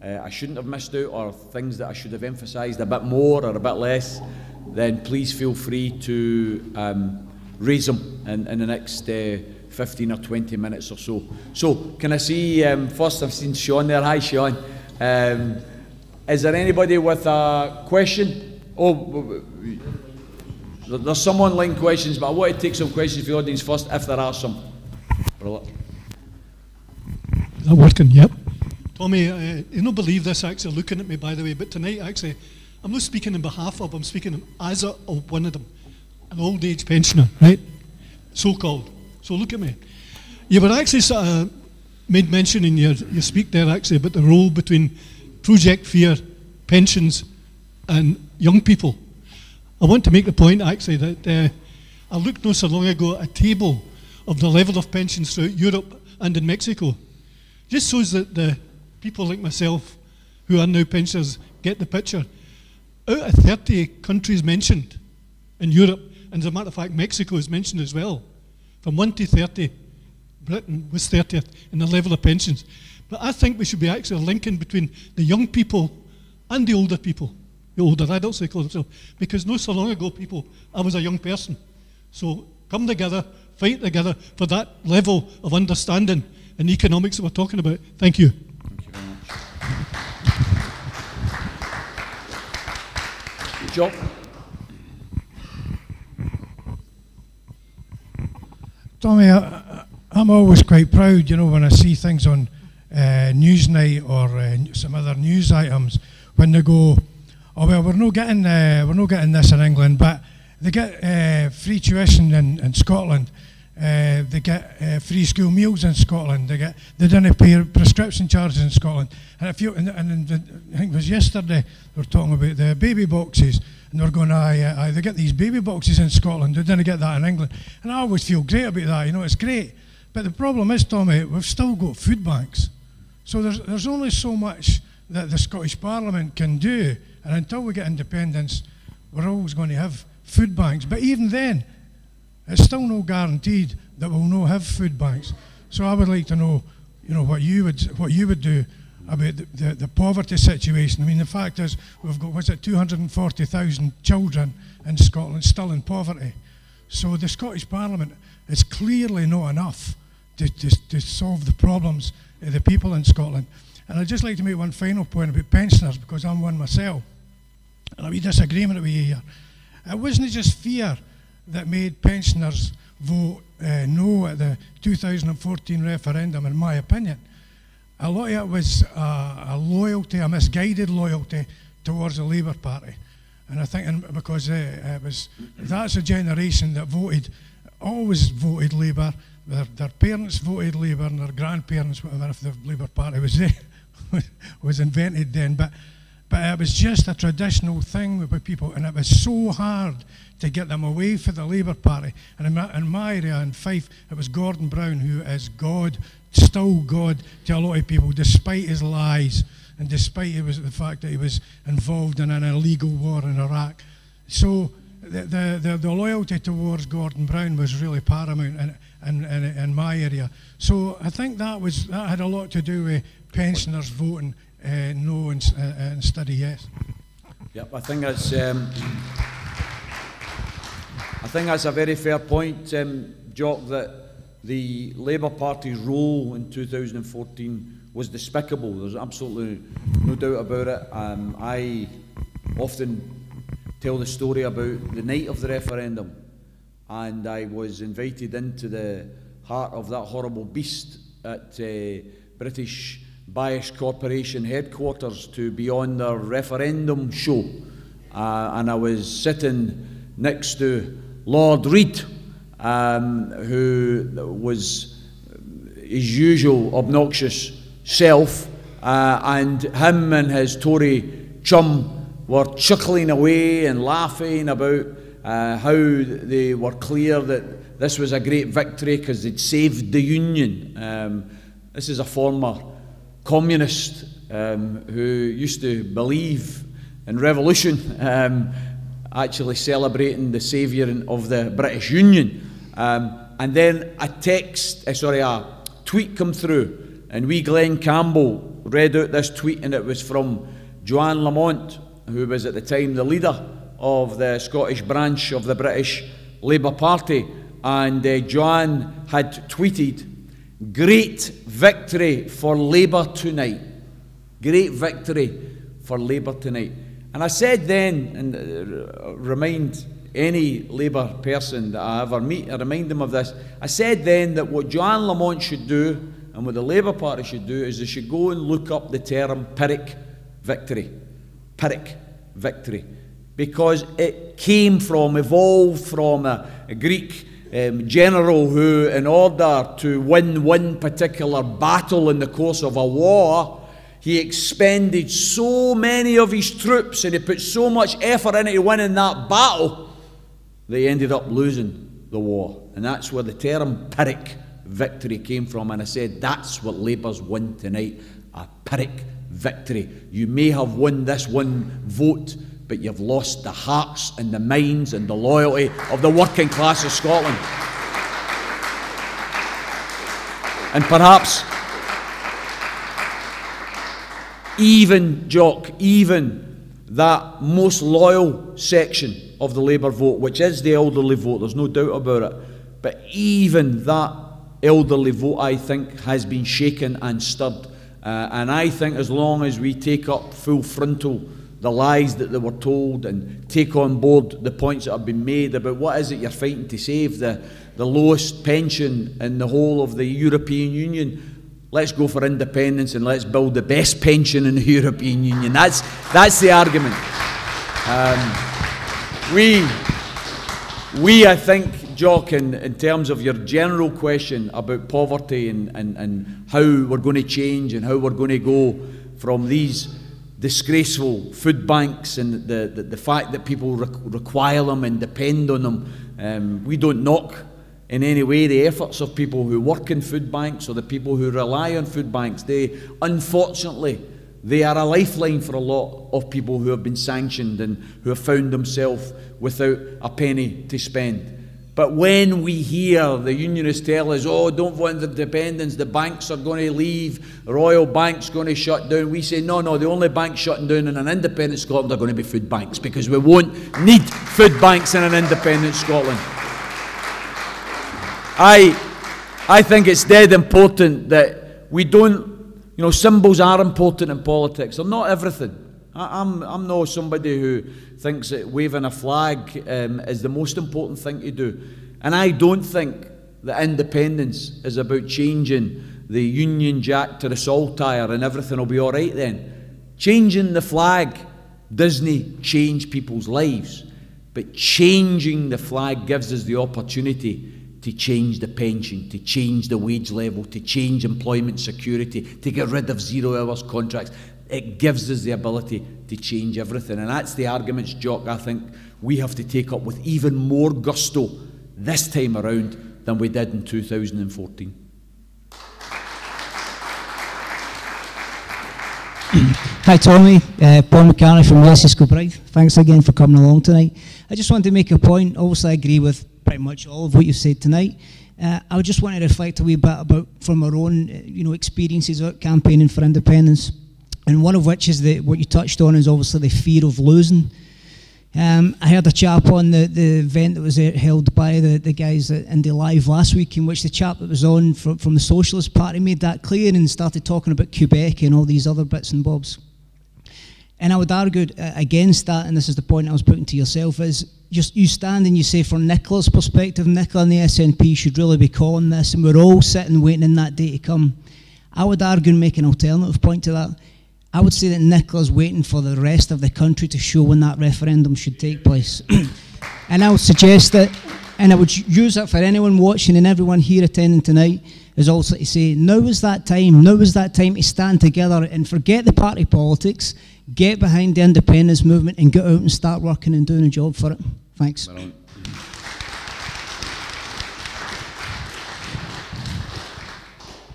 I shouldn't have missed out, or things that I should have emphasised a bit more or a bit less, then please feel free to raise them in the next 15 or 20 minutes or so. So, can I see, first I've seen Sean there. Hi, Sean. Is there anybody with a question? Oh, there's some online questions, but I want to take some questions for the audience first, if there are some. Is that working? Yep. Tommy, you don't believe this, actually, looking at me, by the way, but tonight, actually, I'm not speaking on behalf of, I'm speaking as of one of them, an old age pensioner, right? So-called. So look at me. You were actually sort of made mention in your speak there, actually, about the role between Project Fear, pensions, and young people. I want to make the point, actually, that I looked not so long ago at a table of the level of pensions throughout Europe and in Mexico. Just shows that the people like myself, who are now pensioners, get the picture. Out of 30 countries mentioned in Europe, and as a matter of fact, Mexico is mentioned as well, from 1 to 30, Britain was 30th in the level of pensions. But I think we should be actually linking between the young people and the older people, the older adults they call themselves, because not so long ago, people, I was a young person. So come together, fight together for that level of understanding and economics that we're talking about. Thank you. Thank you very much. Job. Tommy, I'm always quite proud, you know, when I see things on Newsnight or some other news items, when they go, oh well, we're not getting this in England, but they get free tuition in Scotland, they get free school meals in Scotland, they don't pay prescription charges in Scotland, and I think it was yesterday they were talking about the baby boxes. And they're going, they get these baby boxes in Scotland, they didn't get that in England. And I always feel great about that, you know, it's great. But the problem is, Tommy, we've still got food banks. So there's only so much that the Scottish Parliament can do. And until we get independence, we're always going to have food banks. But even then, it's still no guaranteed that we'll not have food banks. So I would like to know, you know, what you would do about the poverty situation. I mean, the fact is, we've got, 240,000 children in Scotland still in poverty. So the Scottish Parliament is clearly not enough to solve the problems of the people in Scotland. And I'd just like to make one final point about pensioners, because I'm one myself. And a wee disagreement with you here. It wasn't just fear that made pensioners vote no at the 2014 referendum, in my opinion. A lot of it was a loyalty, a misguided loyalty towards the Labour Party. And I think because that's a generation that always voted Labour, their parents voted Labour and their grandparents, whatever, if the Labour Party was there, was invented then. But it was just a traditional thing with people, and it was so hard to get them away from the Labour Party. And in my area, in Fife, it was Gordon Brown, who is God, still God to a lot of people, despite his lies and despite the fact that he was involved in an illegal war in Iraq. So the loyalty towards Gordon Brown was really paramount in my area. So I think that had a lot to do with pensioners voting no instead of yes. Yep, I think that's a very fair point, Jock, that the Labour Party's role in 2014 was despicable. There's absolutely no doubt about it. I often tell the story about the night of the referendum, and I was invited into the heart of that horrible beast at British Bias Corporation headquarters to be on their referendum show. and I was sitting next to Lord Reid, who was his usual obnoxious self, and him and his Tory chum were chuckling away and laughing about how they were clear that this was a great victory because they'd saved the Union. This is a former communist who used to believe in revolution, actually celebrating the saviour of the British Union. And then a tweet come through, and wee Glenn Campbell read out this tweet, and it was from Joanne Lamont, who was at the time the leader of the Scottish branch of the British Labour Party. And Joanne had tweeted, "Great victory for Labour tonight. Great victory for Labour tonight." And I said then, and remind any Labour person that I ever meet, I remind them of this, I said then that what Joanne Lamont should do and what the Labour Party should do is they should go and look up the term Pyrrhic victory. Pyrrhic victory. Because it evolved from a Greek general who, in order to win one particular battle in the course of a war, he expended so many of his troops and he put so much effort into winning that battle that he ended up losing the war. And that's where the term Pyrrhic victory came from. And I said, that's what Labour's won tonight, a Pyrrhic victory. You may have won this one vote, but you've lost the hearts and the minds and the loyalty of the working class of Scotland. And perhaps even that most loyal section of the Labour vote, which is the elderly vote, there's no doubt about it, but even that elderly vote, I think, has been shaken and stirred. And I think as long as we take up full frontal the lies that they were told and take on board the points that have been made about what is it you're fighting to save, the lowest pension in the whole of the European Union. Let's go for independence and let's build the best pension in the European Union. That's the argument. We, I think, Jock, in terms of your general question about poverty and how we're going to change and how we're going to go from these disgraceful food banks and the fact that people require them and depend on them, we don't knock in any way the efforts of people who work in food banks or the people who rely on food banks. Unfortunately, they are a lifeline for a lot of people who have been sanctioned and who have found themselves without a penny to spend. But when we hear the unionists tell us, oh, don't vote in the independence, the banks are going to leave, the Royal Bank's going to shut down, we say, no, the only banks shutting down in an independent Scotland are going to be food banks, because we won't need food banks in an independent Scotland. I think it's dead important that we don't, symbols are important in politics. They're not everything. I'm not somebody who thinks that waving a flag is the most important thing to do. And I don't think that independence is about changing the Union Jack to the saltire and everything will be all right then. Changing the flag doesn't change people's lives, but changing the flag gives us the opportunity to change the pension, to change the wage level, to change employment security, to get rid of 0 hours contracts. It gives us the ability to change everything. And that's the arguments, Jock, I think we have to take up with even more gusto this time around than we did in 2014. Hi Tommy, Paul McCartney from West Kilbride. Thanks again for coming along tonight. I just wanted to make a point. Obviously I agree with pretty much all of what you've said tonight. I just want to reflect a wee bit about from our own experiences out campaigning for independence. And one of which is what you touched on is obviously the fear of losing. I heard a chap on the event that was held by the guys at IndyRef last week, in which the chap that was on from the Socialist Party made that clear and started talking about Quebec and all these other bits and bobs. And I would argue against that, and this is the point I was putting to yourself, is just you stand and you say, from Nicola's perspective, Nicola and the SNP should really be calling this, and we're all sitting waiting in that day to come. I would argue and make an alternative point to that. I would say that Nicola's waiting for the rest of the country to show when that referendum should take place. And I would suggest that, and I would use that for anyone watching and everyone here attending tonight, is also to say, now is that time to stand together and forget the party politics, get behind the independence movement and get out and start working and doing a job for it. Thanks.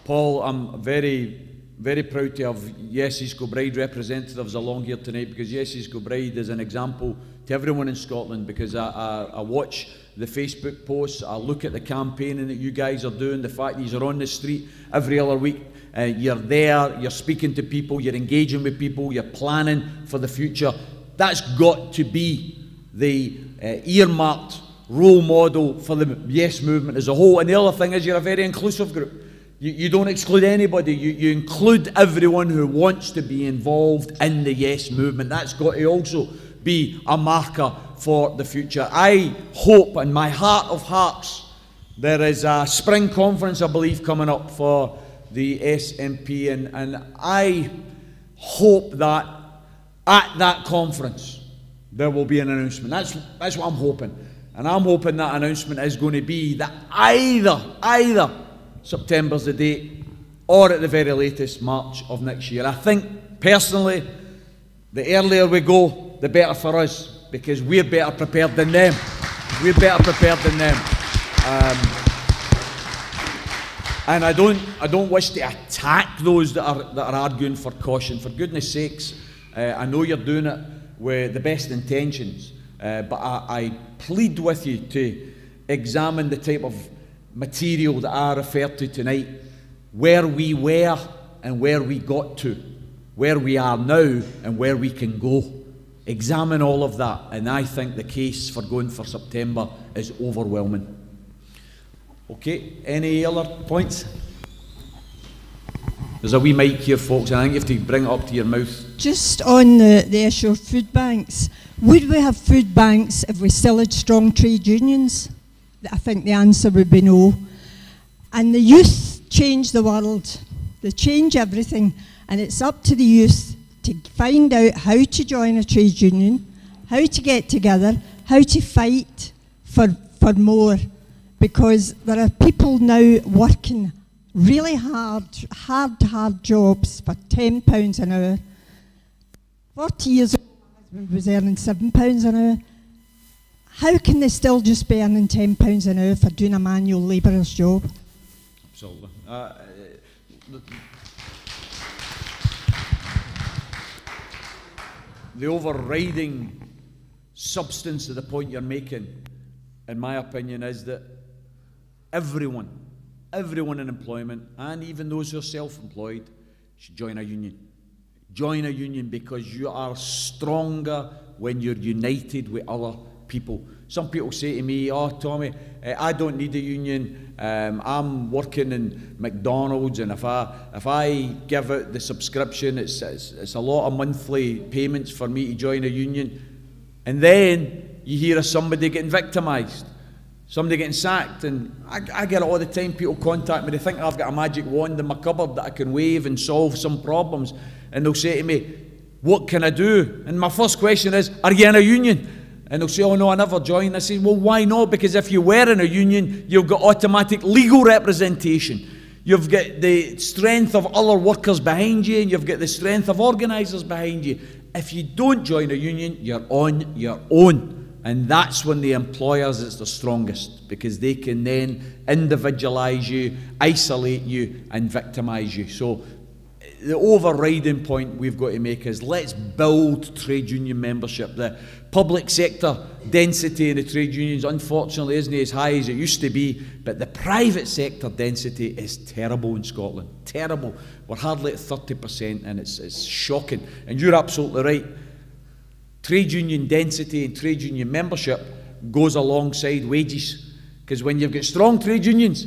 Paul, I'm very proud to have Yes East Kilbride representatives along here tonight, because Yes East Kilbride is an example to everyone in Scotland, because I watch the Facebook posts, I look at the campaigning that you guys are doing, the fact that you're on the street every other week, you're there, you're speaking to people, you're engaging with people, you're planning for the future. That's got to be the earmarked role model for the Yes movement as a whole. And the other thing is, you're a very inclusive group. You don't exclude anybody, you include everyone who wants to be involved in the Yes movement. That's got to also be a marker for the future. I hope, in my heart of hearts, there is a spring conference, I believe, coming up for the SNP, and I hope that at that conference there will be an announcement. That's what I'm hoping. And I'm hoping that announcement is going to be that either September's the date, or at the very latest March of next year. I think, personally, the earlier we go, the better for us, because we're better prepared than them. We're better prepared than them. And I don't wish to attack those that are arguing for caution. For goodness sakes, I know you're doing it with the best intentions, but I plead with you to examine the type of material that I referred to tonight, where we were and where we got to, where we are now and where we can go. Examine all of that, and I think the case for going for September is overwhelming. Okay, any other points? There's a wee mic here, folks, and I think you have to bring it up to your mouth. Just on the issue of food banks, would we have food banks if we still had strong trade unions? I think the answer would be no. And the youth change the world. They change everything, and it's up to the youth to find out how to join a trade union, how to get together, how to fight for more. Because there are people now working really hard jobs for £10 an hour. 40 years ago, my husband was earning £7 an hour. How can they still just be earning £10 an hour for doing a manual labourer's job? Absolutely. The overriding substance of the point you're making, in my opinion, is that everyone in employment, and even those who are self-employed, should join a union. Join a union, because you are stronger when you're united with other people. Some people say to me, "Oh, Tommy, I don't need a union. I'm working in McDonald's, and if I give out the subscription, it's a lot of monthly payments for me to join a union." And then you hear of somebody getting victimised, somebody getting sacked, and I get it all the time. People contact me, they think I've got a magic wand in my cupboard that I can wave and solve some problems, and they'll say to me, "What can I do?" And my first question is, "Are you in a union?" And they'll say, "Oh no, I never joined." I say, "Well, why not?" Because if you were in a union, you've got automatic legal representation. You've got the strength of other workers behind you, and you've got the strength of organisers behind you. If you don't join a union, you're on your own. And that's when the employers is the strongest, because they can then individualise you, isolate you, and victimise you. So the overriding point we've got to make is, let's build trade union membership. The public sector density in the trade unions, unfortunately, isn't as high as it used to be, but the private sector density is terrible in Scotland. Terrible. We're hardly at 30%, and it's shocking. And you're absolutely right. Trade union density and trade union membership goes alongside wages, because when you've got strong trade unions,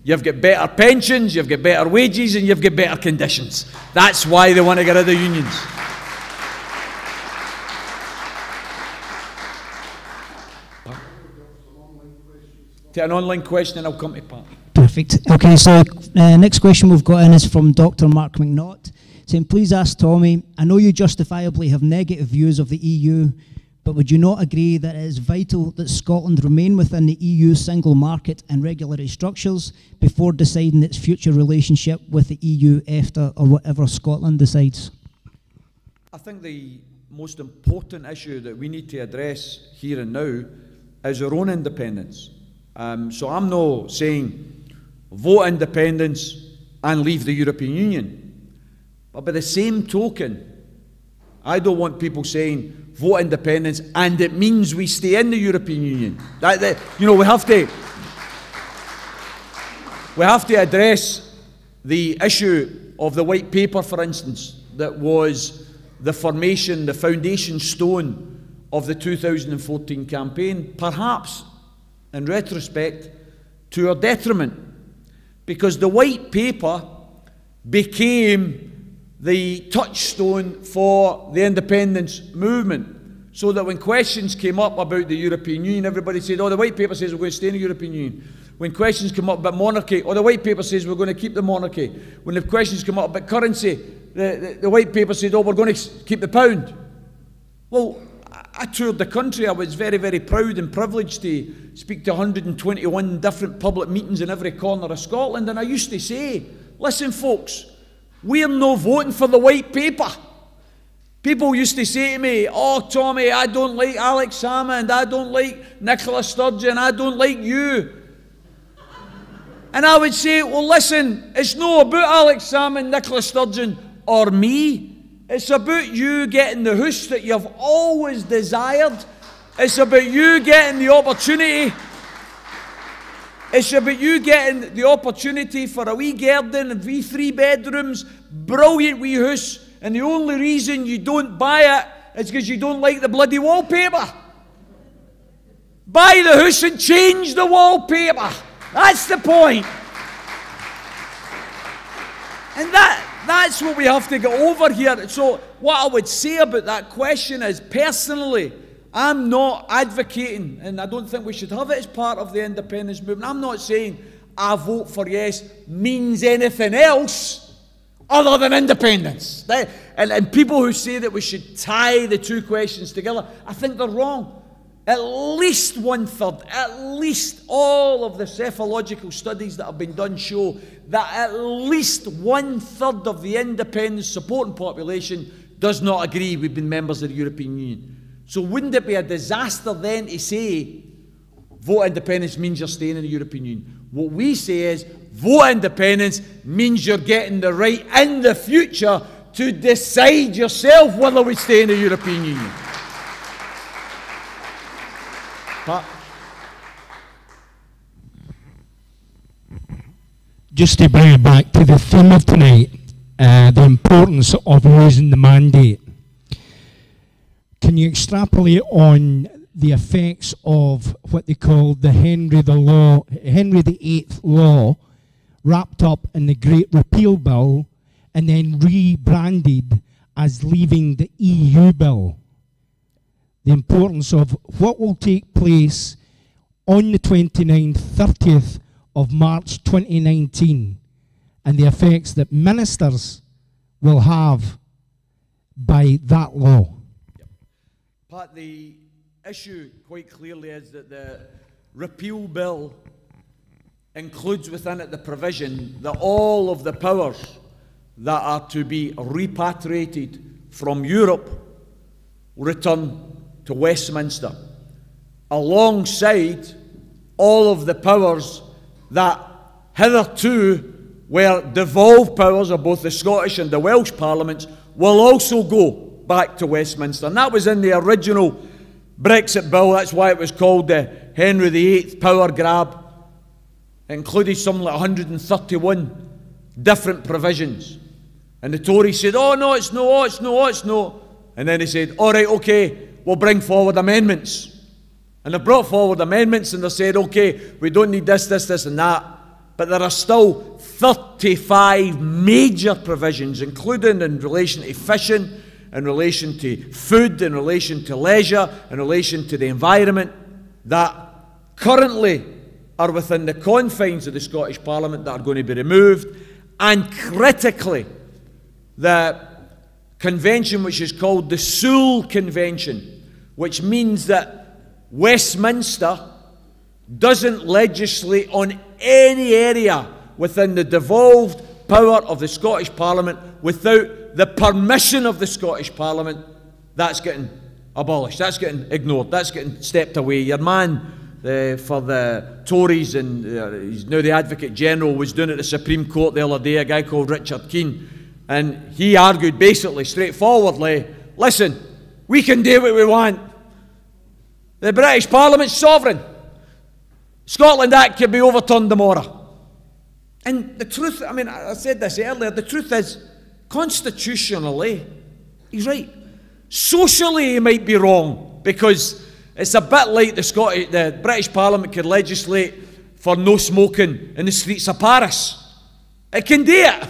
you've got better pensions, you've got better wages, and you've got better conditions. That's why they want to get rid of unions. Take an online question and I'll come to Pat. Perfect. Okay, so next question we've got in is from Dr. Mark McNaught. saying, please ask Tommy, I know you justifiably have negative views of the EU, but would you not agree that it is vital that Scotland remain within the EU single market and regulatory structures before deciding its future relationship with the EU, EFTA, or whatever Scotland decides? I think the most important issue that we need to address here and now is our own independence. So I'm not saying vote independence and leave the European Union. But by the same token, I don't want people saying vote independence and it means we stay in the European Union. You know, we have to address the issue of the white paper, for instance, that was the formation, the foundation stone of the 2014 campaign, perhaps, in retrospect, to our detriment, because the white paper became the touchstone for the independence movement, so that when questions came up about the European Union, everybody said, oh, the white paper says we're going to stay in the European Union. When questions come up about monarchy, oh, the white paper says we're going to keep the monarchy. When the questions come up about currency, the white paper said, oh, we're going to keep the pound. Well, I toured the country. I was very, very proud and privileged to speak to 121 different public meetings in every corner of Scotland, and I used to say, listen folks, we're no voting for the white paper. People used to say to me, oh Tommy, I don't like Alex Salmond, I don't like Nicola Sturgeon, I don't like you. And I would say, well listen, it's not about Alex Salmond, Nicola Sturgeon or me. It's about you getting the house that you've always desired. It's about you getting the opportunity. It's about you getting the opportunity for a wee garden and wee 3 bedrooms, brilliant wee house, and the only reason you don't buy it is because you don't like the bloody wallpaper. Buy the house and change the wallpaper. That's the point. And that's what we have to get over here. So what I would say about that question is, personally, I'm not advocating, and I don't think we should have it as part of the independence movement, I'm not saying I vote for yes means anything else other than independence. And people who say that we should tie the two questions together, I think they're wrong. At least 1/3, at least all of the cephalological studies that have been done show that at least 1/3 of the independence supporting population does not agree with being members of the European Union. So wouldn't it be a disaster then to say vote independence means you're staying in the European Union? What we say is vote independence means you're getting the right in the future to decide yourself whether we stay in the European Union. Just to bring it back to the theme of tonight, the importance of using the mandate. Can you extrapolate on the effects of what they call the Henry VIII law, wrapped up in the Great Repeal Bill and then rebranded as leaving the EU bill? The importance of what will take place on the 29th, 30th of March 2019 and the effects that ministers will have by that law. Yep. Pat, the issue quite clearly is that the repeal bill includes within it the provision that all of the powers that are to be repatriated from Europe return to Westminster, alongside all of the powers that hitherto were devolved powers of both the Scottish and the Welsh parliaments will also go back to Westminster. And that was in the original Brexit bill. That's why it was called the Henry VIII power grab. It included something like 131 different provisions. And the Tories said, oh no, it's no, oh, it's no, oh, it's no. And then they said, all right, okay, we'll bring forward amendments. And they brought forward amendments and they said, okay, we don't need this, this, this and that. But there are still 35 major provisions, including in relation to fishing, in relation to food, in relation to leisure, in relation to the environment, that currently are within the confines of the Scottish Parliament that are going to be removed. And critically, the convention which is called the Sewell Convention, which means that Westminster doesn't legislate on any area within the devolved power of the Scottish Parliament without the permission of the Scottish Parliament. That's getting abolished, that's getting ignored, that's getting stepped away. Your man for the Tories, and he's now the Advocate General, was doing at the Supreme Court the other day, a guy called Richard Keane, and he argued basically, straightforwardly, listen, we can do what we want. The British Parliament's sovereign. Scotland Act can be overturned tomorrow. And the truth, I mean, I said this earlier, the truth is, constitutionally, he's right. Socially, he might be wrong, because it's a bit like the British Parliament could legislate for no smoking in the streets of Paris. It can do it.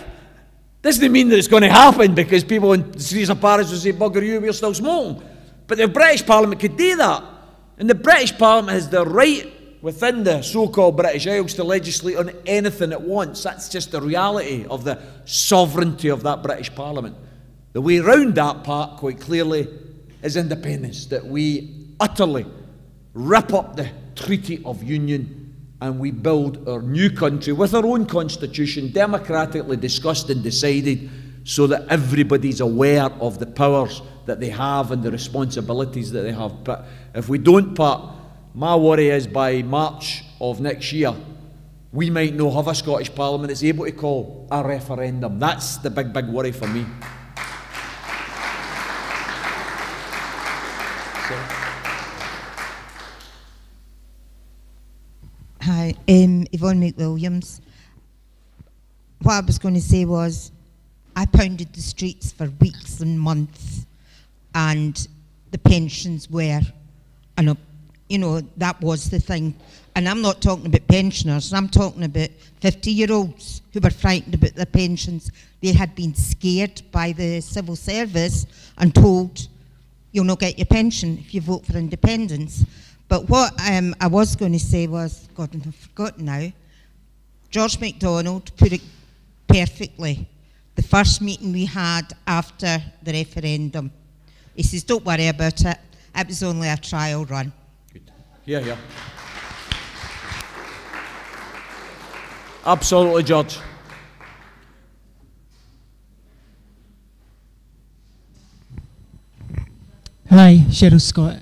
Doesn't mean that it's going to happen, because people in the streets of Paris will say, bugger you, we're still smoking. But the British Parliament could do that. And the British Parliament has the right within the so-called British Isles to legislate on anything it wants. That's just the reality of the sovereignty of that British Parliament. The way round that part, quite clearly, is independence, that we utterly rip up the Treaty of Union and we build our new country with our own constitution, democratically discussed and decided, so that everybody's aware of the powers that they have and the responsibilities that they have. But if we don't, my worry is by March of next year, we might not have a Scottish Parliament that's able to call a referendum. That's the big, big worry for me. Hi, Yvonne McWilliams. What I was going to say was, I pounded the streets for weeks and months, and the pensions were, and you know, that was the thing. And I'm not talking about pensioners, I'm talking about 50-year-olds who were frightened about their pensions. They had been scared by the civil service and told, you'll not get your pension if you vote for independence. But what I was going to say was, God, I've forgotten now, George MacDonald put it perfectly. The first meeting we had after the referendum, he says, don't worry about it, it was only a trial run. Good. Yeah. Absolutely, George. Hi, Cheryl Scott.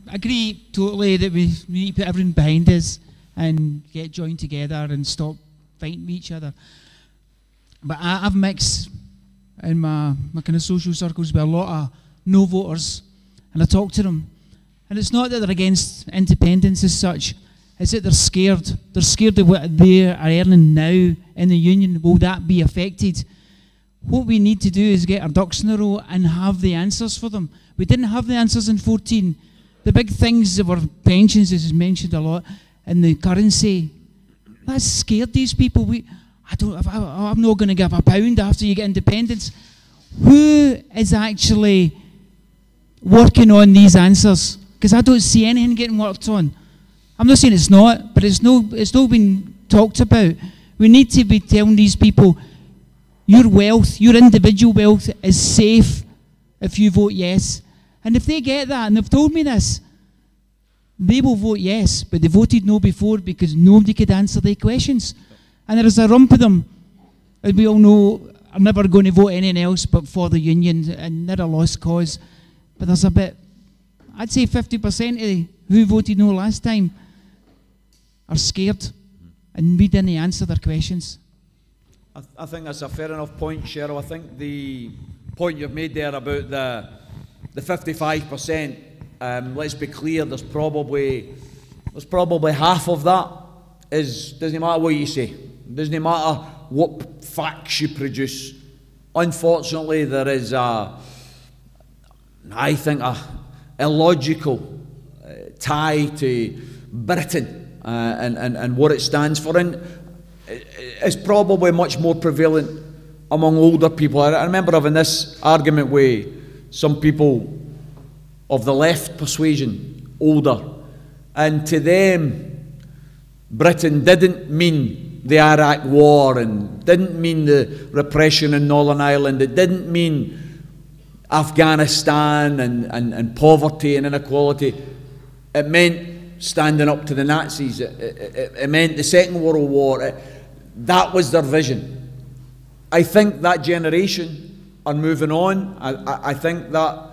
I agree totally that we need to put everything behind us and get joined together and stop fighting with each other. But I've mixed in my kind of social circles with a lot of no voters, and I talk to them. And it's not that they're against independence as such, it's that they're scared. They're scared of what they are earning now in the union. Will that be affected? What we need to do is get our ducks in a row and have the answers for them. We didn't have the answers in 14. The big things that were pensions, as is mentioned a lot, and the currency, that scared these people. I'm not going to give a pound after you get independence. Who is actually working on these answers? Because I don't see anything getting worked on. I'm not saying it's not, but it's not been talked about. We need to be telling these people, your wealth, your individual wealth is safe if you vote yes. And if they get that, and they've told me this, they will vote yes, but they voted no before because nobody could answer their questions. And there is a rump of them, as we all know, are never going to vote anything else but for the union, and they're a lost cause. But there's a bit, I'd say 50% of who voted no last time are scared, and we didn't answer their questions. I think that's a fair enough point, Cheryl. I think the point you've made there about the 55%, let's be clear, there's probably half of that doesn't matter what you say, doesn't matter what facts you produce. Unfortunately, there is I think a illogical tie to Britain and what it stands for, and it's probably much more prevalent among older people. I remember having this argument with some people of the left persuasion, older, and to them Britain didn't mean mean the Iraq War, and didn't mean the repression in Northern Ireland. It didn't mean Afghanistan and poverty and inequality. It meant standing up to the Nazis. It meant the Second World War. That was their vision. I think that generation are moving on. I think that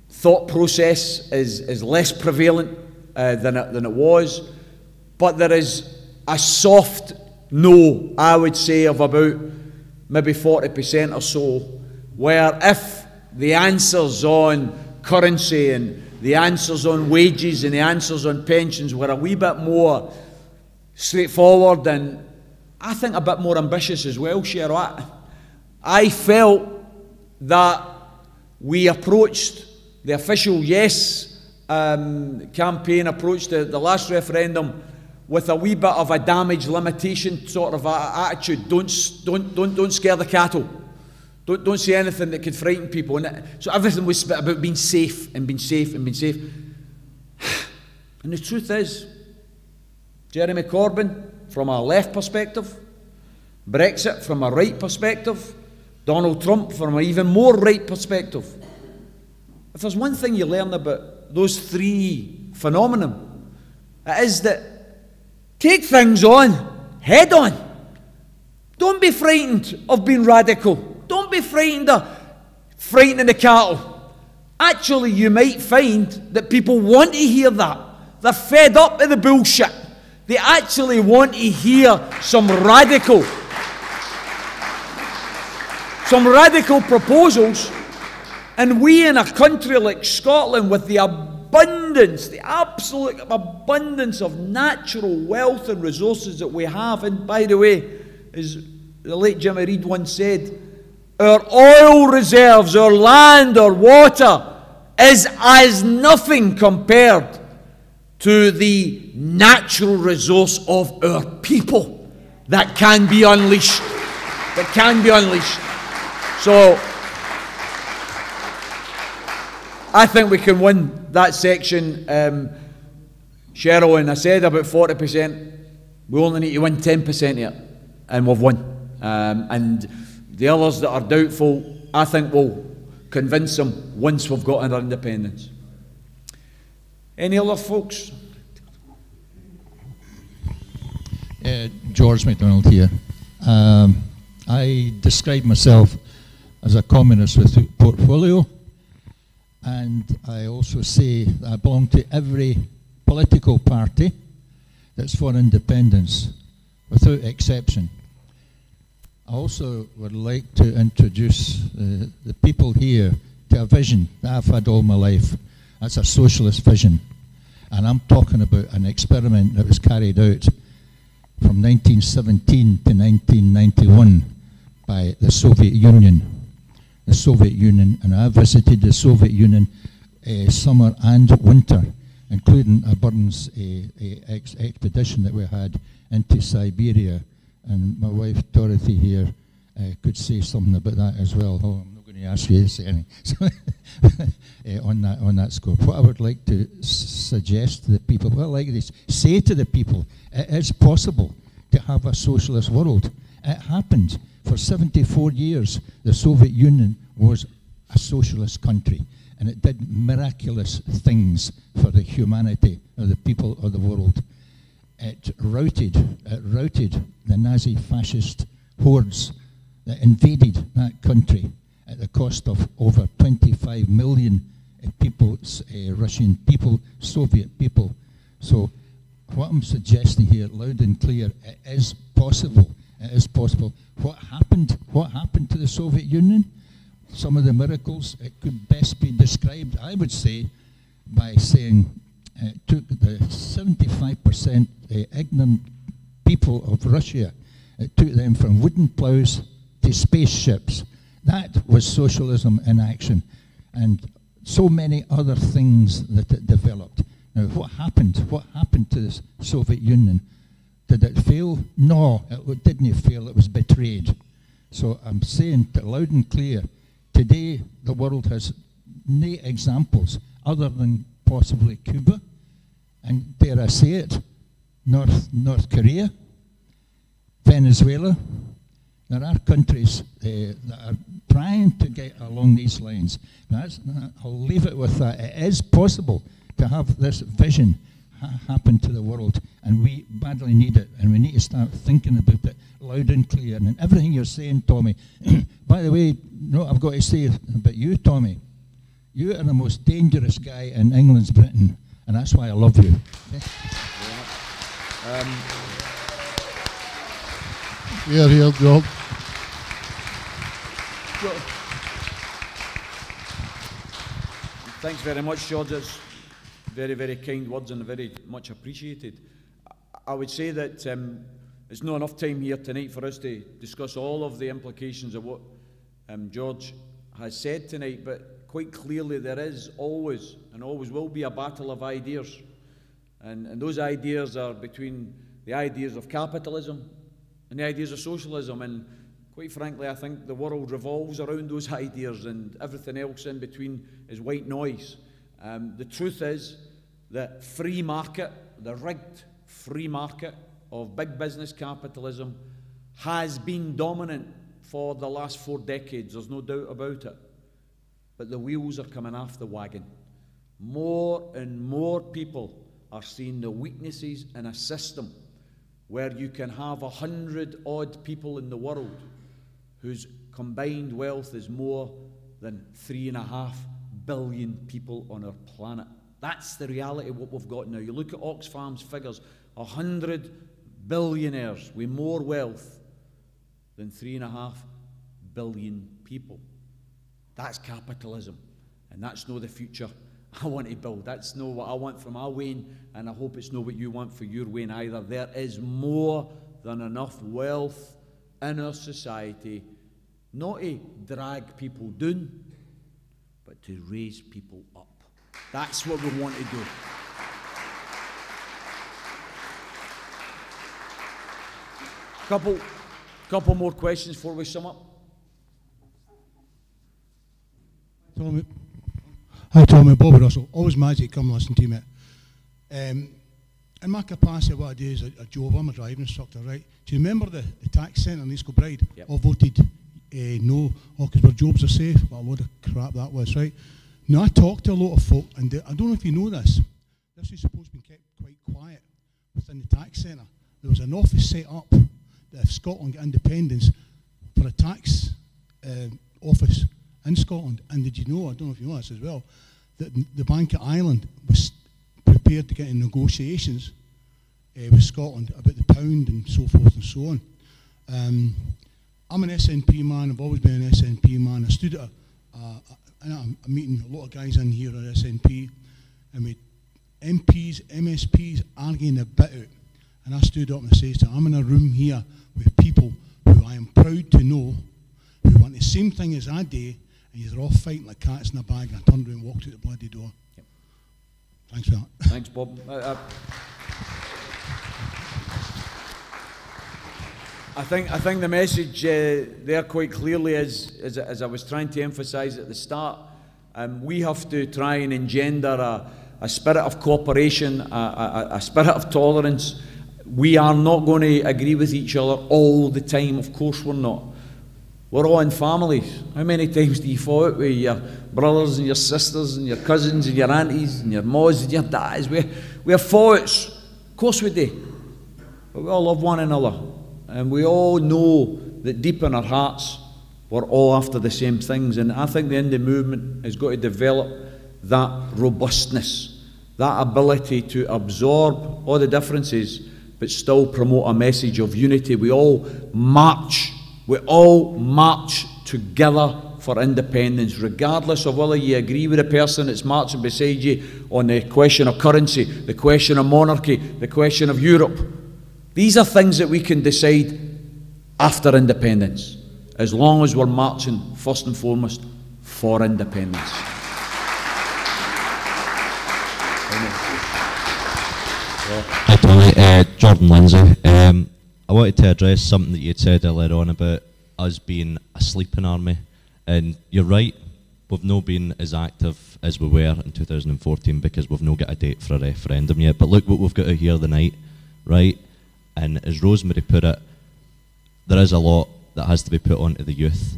thought process is less prevalent than it was. But there is a soft no, I would say, of about maybe 40% or so, where if the answers on currency and the answers on wages and the answers on pensions were a wee bit more straightforward and I think a bit more ambitious as well, Sheridan. I felt that we approached the official yes campaign, approached the last referendum with a wee bit of a damage limitation sort of attitude. Don't scare the cattle. Don't say anything that could frighten people. And so everything was about being safe and being safe and being safe. And the truth is, Jeremy Corbyn, from a left perspective, Brexit from a right perspective, Donald Trump from an even more right perspective. If there's one thing you learn about those three phenomena, it is that take things on, head on. Don't be frightened of being radical. Don't be frightened of frightening the cattle. Actually, you might find that people want to hear that. They're fed up with the bullshit. They actually want to hear some radical proposals. And we in a country like Scotland, with the abundance, the absolute abundance of natural wealth and resources that we have, and by the way, as the late Jimmy Reid once said, our oil reserves, our land, our water is as nothing compared to the natural resource of our people that can be unleashed. That can be unleashed. So, I think we can win that section. Cheryl, and I said about 40%, we only need to win 10% here, and we've won. And the others that are doubtful, I think we'll convince them once we've got our independence. Any other folks? George MacDonald here. I describe myself as a communist with a portfolio, and I also say that I belong to every political party that's for independence, without exception. I also would like to introduce the people here to a vision that I've had all my life. That's a socialist vision. And I'm talking about an experiment that was carried out from 1917 to 1991 by the Soviet Union. The Soviet Union, and I visited the Soviet Union summer and winter, including a Burns expedition that we had into Siberia. And my wife Dorothy here could say something about that as well. Oh, I'm not going to ask you to say anything on that scope. What I would like to suggest to the people, well, like this, say to the people, it is possible to have a socialist world. It happened. For 74 years, the Soviet Union was a socialist country, and it did miraculous things for the humanity of the people of the world. It routed the Nazi fascist hordes that invaded that country at the cost of over 25 million people, Russian people, Soviet people. So what I'm suggesting here, loud and clear, it is possible. It is possible. What happened to the Soviet Union? Some of the miracles, it could best be described, I would say, by saying it took the 75% ignorant people of Russia, it took them from wooden plows to spaceships. That was socialism in action. And so many other things that it developed. Now, what happened to the Soviet Union? Did it fail? No, it didn't fail, it was betrayed. So I'm saying loud and clear, today the world has no examples other than possibly Cuba, and dare I say it, North Korea, Venezuela. There are countries that are trying to get along these lines. I'll leave it with that. It is possible to have this vision happen to the world, and we badly need it, and we need to start thinking about it loud and clear. And everything you're saying, Tommy, by the way, I've got to say about you, Tommy, you are the most dangerous guy in England's Britain, and that's why I love you. Here, Job. Thanks very much, George. It's very, very kind words and very much appreciated. I would say that it's not enough time here tonight for us to discuss all of the implications of what George has said tonight, but quite clearly there is always and always will be a battle of ideas. And those ideas are between the ideas of capitalism and the ideas of socialism. And quite frankly, I think the world revolves around those ideas, and everything else in between is white noise. The truth is that free market, the rigged free market of big business capitalism, has been dominant for the last 4 decades. There's no doubt about it. But the wheels are coming off the wagon. More and more people are seeing the weaknesses in a system where you can have 100-odd people in the world whose combined wealth is more than 3.5 billion people on our planet. That's the reality of what we've got now. You look at Oxfam's figures, 100 billionaires with more wealth than 3.5 billion people. That's capitalism, and that's not the future I want to build. That's not what I want for my Wayne, and I hope it's not what you want for your Wayne either. There is more than enough wealth in our society, not to drag people down, but to raise people up. That's what we want to do. Couple more questions before we sum up. Tommy. Hi, Tommy. Bobby Russell. Always magic to come and listen to you, mate. In my capacity, what I do is a job. I'm a driving instructor, right? Do you remember the tax centre in East Kilbride? Yep. All voted no, because our jobs are safe. What a load of crap that was, right? Now, I talked to a lot of folk, and I don't know if you know this. This is supposed to be kept quite quiet within the tax centre. There was an office set up that if Scotland got independence for a tax office in Scotland. And did you know, I don't know if you know this as well, that the Bank of Ireland was prepared to get in negotiations with Scotland about the pound and so forth and so on. I'm an SNP man, I've always been an SNP man. I stood at a meeting, a lot of guys in here are SNP, and we MPs, MSPs arguing a bit out. And I stood up and I said, I'm in a room here with people who I am proud to know who want the same thing as I do, and you're all fighting like cats in a bag, and I turned around and walked out the bloody door. Yep. Thanks for that. Thanks, Bob. I think the message there quite clearly is, as I was trying to emphasise at the start, we have to try and engender a spirit of cooperation, a spirit of tolerance. We are not going to agree with each other all the time. Of course we're not. We're all in families. How many times do you fall out with your brothers and your sisters and your cousins and your aunties and your ma's and your dads? We have faults. Of course we do. But we all love one another. And we all know that deep in our hearts, we're all after the same things. And I think the Indie movement has got to develop that robustness, that ability to absorb all the differences, but still promote a message of unity. We all march together for independence, regardless of whether you agree with the person that's marching beside you on the question of currency, the question of monarchy, the question of Europe. These are things that we can decide after independence, as long as we're marching first and foremost for independence. Hi Tony, Jordan Lindsay. I wanted to address something that you had said earlier on about us being a sleeping army, and you're right, we've not been as active as we were in 2014 because we've not got a date for a referendum yet, but look what we've got to hear tonight, right? And as Rosemary put it, there is a lot that has to be put onto the youth.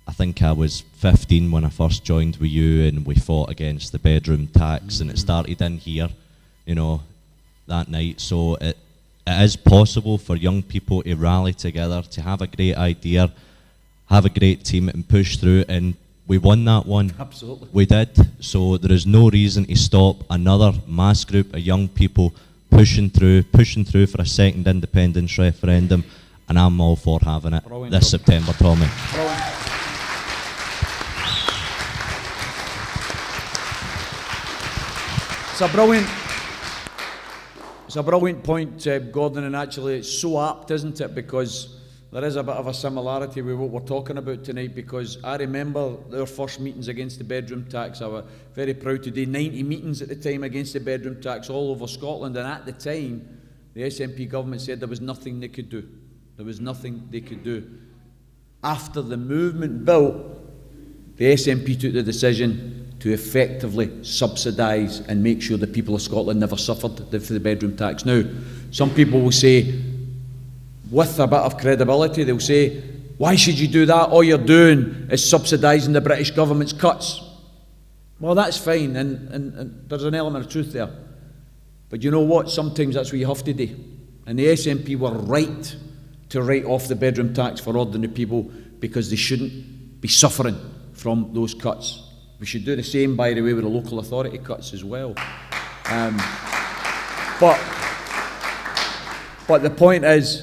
I think I was 15 when I first joined with you, and we fought against the bedroom tax, and it started in here, you know, that night. So it is possible for young people to rally together, to have a great idea, have a great team and push through, and we won that one. Absolutely. We did. So there is no reason to stop another mass group of young people pushing through for a second independence referendum, and I'm all for having it this September, Tommy. It's a brilliant point, Gordon, and actually it's so apt, isn't it? Because there is a bit of a similarity with what we're talking about tonight, because I remember our first meetings against the bedroom tax. I was very proud to do 90 meetings at the time against the bedroom tax all over Scotland, and at the time the SNP government said there was nothing they could do. There was nothing they could do. After the movement built, the SNP took the decision to effectively subsidise and make sure the people of Scotland never suffered for the bedroom tax. Now, some people will say, with a bit of credibility, they'll say, why should you do that? All you're doing is subsidising the British government's cuts. Well, that's fine, and there's an element of truth there. But you know what? Sometimes that's what you have to do. And the SNP were right to write off the bedroom tax for ordinary people, because they shouldn't be suffering from those cuts. We should do the same, by the way, with the local authority cuts as well. But the point is,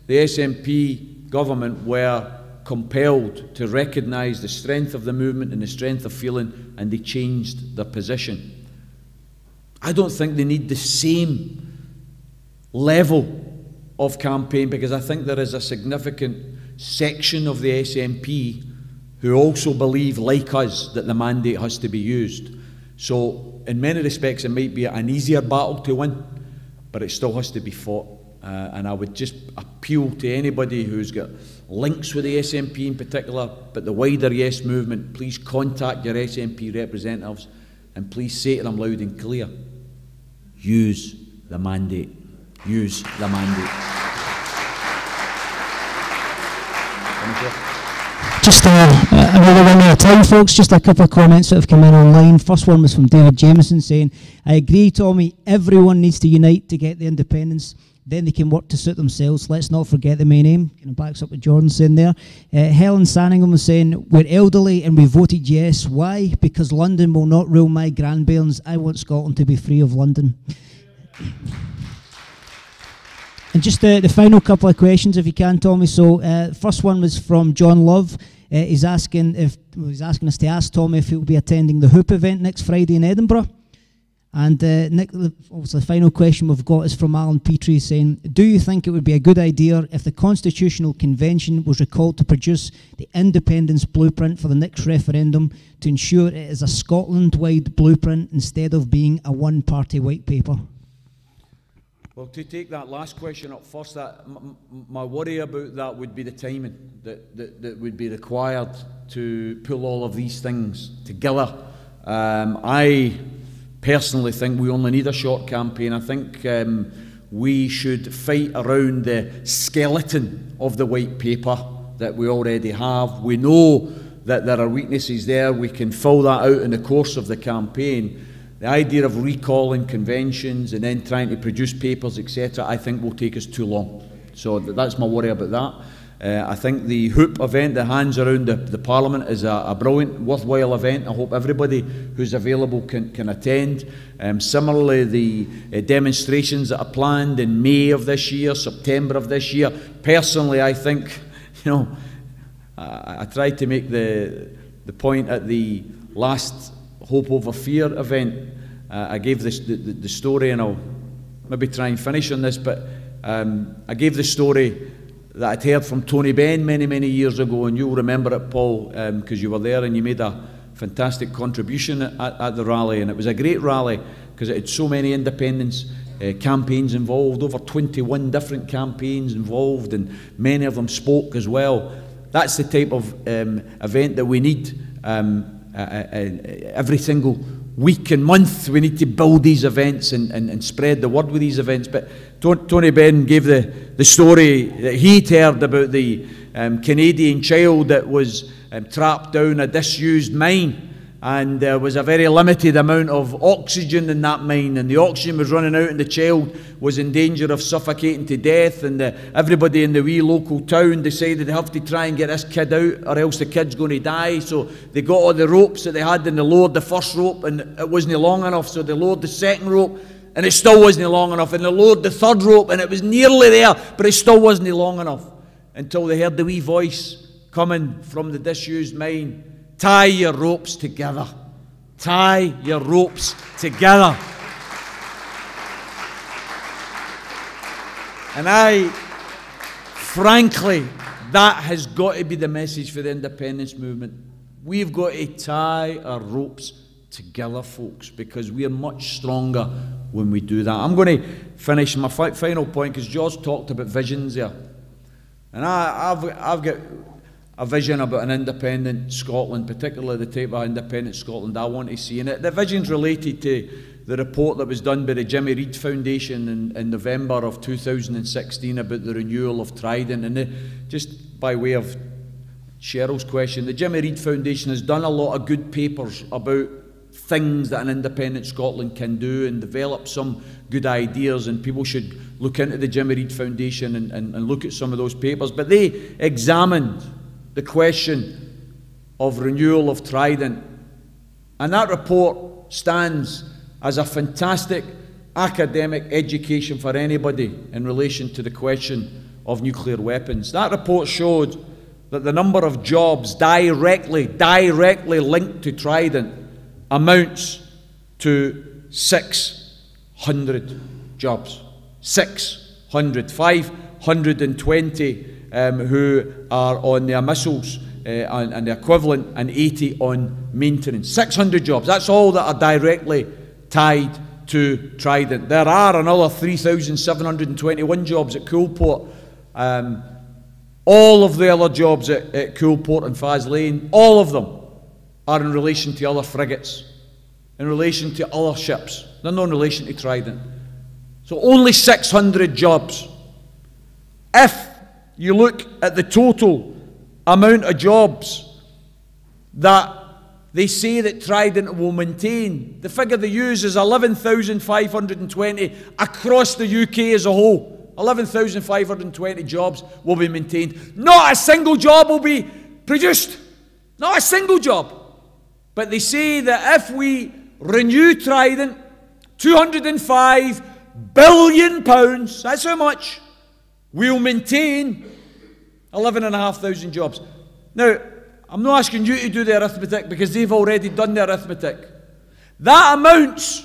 the SNP government were compelled to recognise the strength of the movement and the strength of feeling, and they changed their position. I don't think they need the same level of campaign, because I think there is a significant section of the SNP who also believe, like us, that the mandate has to be used. So, in many respects, it might be an easier battle to win, but it still has to be fought. And I would just appeal to anybody who's got links with the SNP in particular, but the wider Yes movement, please contact your SNP representatives and please say to them loud and clear, use the mandate. Use the mandate. Just another one at a time, folks. Just a couple of comments that have come in online. First one was from David Jameson saying, I agree, Tommy, everyone needs to unite to get the independence. Then they can work to suit themselves. Let's not forget the main aim. Kind of backs up what Jordan's saying there. Helen Sanningham was saying, we're elderly and we voted yes. Why? Because London will not rule my grandbairns. I want Scotland to be free of London. And just the final couple of questions, if you can, Tommy. So, first one was from John Love. He's asking us to ask Tommy if he will be attending the Hoop event next Friday in Edinburgh. And Nick, also the final question we've got is from Alan Petrie saying, do you think it would be a good idea if the Constitutional Convention was recalled to produce the independence blueprint for the next referendum to ensure it is a Scotland-wide blueprint instead of being a one-party white paper? Well, to take that last question up first, my worry about that would be the timing that would be required to pull all of these things together. I personally think we only need a short campaign. I think we should fight around the skeleton of the white paper that we already have. We know that there are weaknesses there. We can fill that out in the course of the campaign. The idea of recalling conventions and then trying to produce papers, etc., I think will take us too long. So that's my worry about that. I think the Hoop event, the Hands Around the Parliament, is a brilliant, worthwhile event. I hope everybody who's available can attend. Similarly, the demonstrations that are planned in May of this year, September of this year. Personally, I think, you know, I tried to make the point at the last Hope Over Fear event. I gave the story, and I'll maybe try and finish on this, but I gave the story that I'd heard from Tony Benn many years ago, and you'll remember it, Paul, because you were there and you made a fantastic contribution at the rally, and it was a great rally because it had so many independence campaigns involved, over 21 different campaigns involved, and many of them spoke as well. That's the type of event that we need every single week and month. We need to build these events and spread the word with these events. But Tony Benn gave the story that he'd heard about the Canadian child that was trapped down a disused mine, and there was a very limited amount of oxygen in that mine, and the oxygen was running out and the child was in danger of suffocating to death, and everybody in the wee local town decided they have to try and get this kid out or else the kid's going to die. So they got all the ropes that they had and they lowered the first rope and it wasn't long enough, so they lowered the second rope and it still wasn't long enough, and they lowered the third rope and it was nearly there but it still wasn't long enough, until they heard the wee voice coming from the disused mine: tie your ropes together. Tie your ropes together. And frankly, that has got to be the message for the independence movement. We've got to tie our ropes together, folks, because we are much stronger when we do that. I'm going to finish my final point, because George talked about visions there. And I've got a vision about an independent Scotland, particularly the type of independent Scotland I want to see. And the vision's related to the report that was done by the Jimmy Reid Foundation in November of 2016 about the renewal of Trident. And just by way of Cheryl's question, the Jimmy Reid Foundation has done a lot of good papers about things that an independent Scotland can do and develop some good ideas, and people should look into the Jimmy Reid Foundation and look at some of those papers. But they examined the question of renewal of Trident, and that report stands as a fantastic academic education for anybody in relation to the question of nuclear weapons. That report showed that the number of jobs directly linked to Trident amounts to 600 jobs. 600. 520 who are on their missiles and the equivalent, and 80 on maintenance. 600 jobs. That's all that are directly tied to Trident. There are another 3,721 jobs at Coolport. All of the other jobs at Coolport and Faslane, all of them are in relation to other frigates, in relation to other ships. They're not in relation to Trident. So only 600 jobs. If you look at the total amount of jobs that they say that Trident will maintain, the figure they use is 11,520 across the UK as a whole. 11,520 jobs will be maintained. Not a single job will be produced. Not a single job. But they say that if we renew Trident, £205 billion, that's how much, we'll maintain 11,500 jobs. Now, I'm not asking you to do the arithmetic because they've already done the arithmetic. That amounts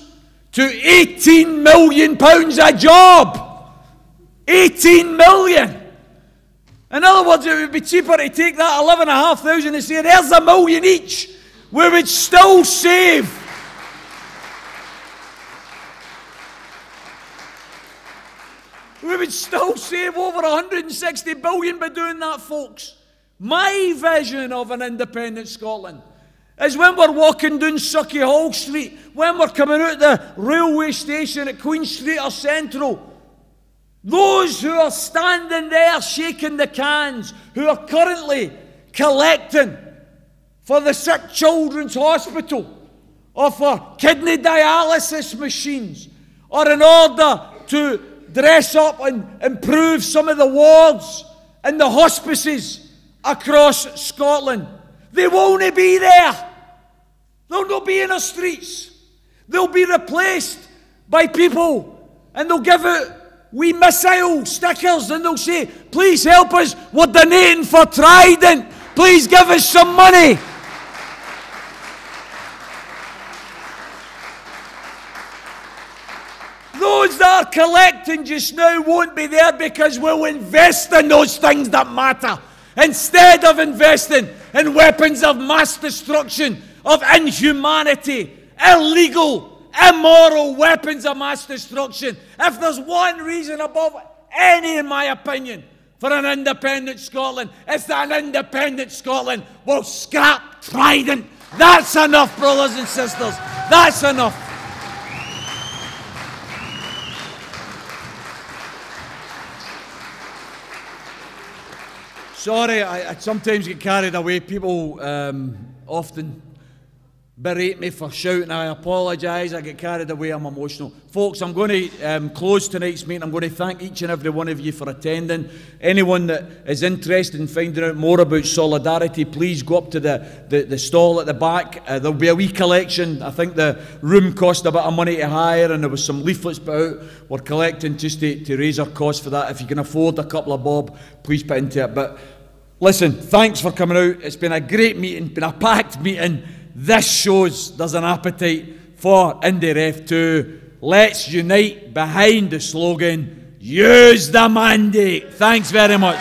to £18 million a job. 18 million. In other words, it would be cheaper to take that 11,500 and say, there's $1 million each. We would still save over 160 billion by doing that, folks. My vision of an independent Scotland is when we're walking down Sucky Hall Street, when we're coming out the railway station at Queen Street or Central, those who are standing there shaking the cans, who are currently collecting for the sick children's hospital, or for kidney dialysis machines, or in order to dress up and improve some of the wards and the hospices across Scotland, they won't be there. They'll not be in the streets. They'll be replaced by people, and they'll give out wee missile stickers, and they'll say, please help us, we're donating for Trident, please give us some money. Those that are collecting just now won't be there because we'll invest in those things that matter, instead of investing in weapons of mass destruction, of inhumanity, illegal, immoral weapons of mass destruction. If there's one reason above any, in my opinion, for an independent Scotland, it's that an independent Scotland will scrap Trident. That's enough, brothers and sisters. That's enough. Sorry, I sometimes get carried away. People often berate me for shouting. I apologise. I get carried away. I'm emotional. Folks, I'm going to close tonight's meeting. I'm going to thank each and every one of you for attending. Anyone that is interested in finding out more about Solidarity, please go up to the stall at the back. There'll be a wee collection. I think the room cost a bit of money to hire, and there was some leaflets put out. We're collecting just to raise our costs for that. If you can afford a couple of bob, please put into it. But listen, thanks for coming out. It's been a great meeting, been a packed meeting. This shows there's an appetite for IndyRef 2. Let's unite behind the slogan, use the mandate. Thanks very much.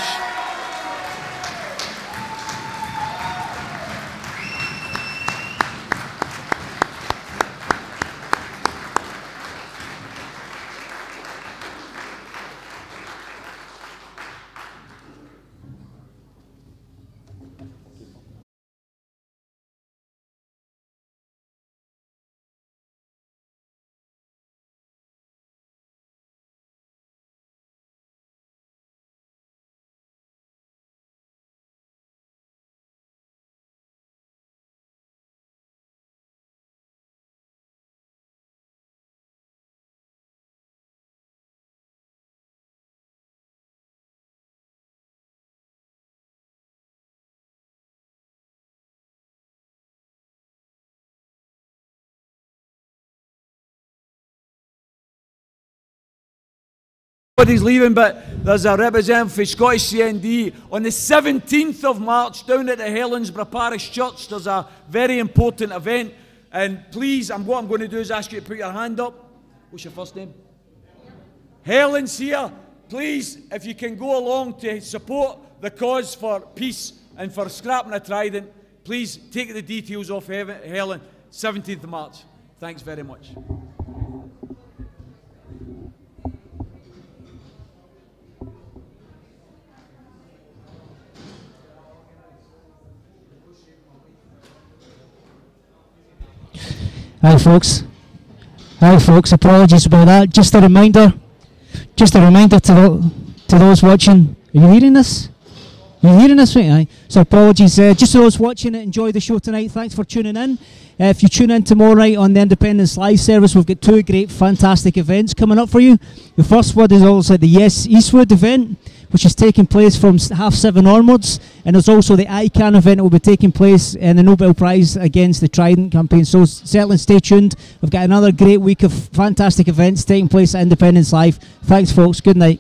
Everybody's leaving, but there's a representative for Scottish CND on the 17th of March down at the Helensburgh Parish Church. There's a very important event, and please, what I'm going to do is ask you to put your hand up. What's your first name? Helen's here. Please, if you can go along to support the cause for peace and for scrapping a trident, please take the details off Helen, 17th of March. Thanks very much. Hi folks, apologies about that. Just a reminder to those watching. Are you hearing this? You're hearing this, right? Aye. So apologies, just to those watching it, enjoy the show tonight. Thanks for tuning in. If you tune in tomorrow night on the Independence Live service, we've got two great, fantastic events coming up for you. The first one is also the Yes Eastwood event, which is taking place from 7:30 onwards, and there's also the ICANN event that will be taking place in the Nobel Prize against the Trident campaign. So certainly stay tuned. We've got another great week of fantastic events taking place at Independence Live. Thanks folks, good night.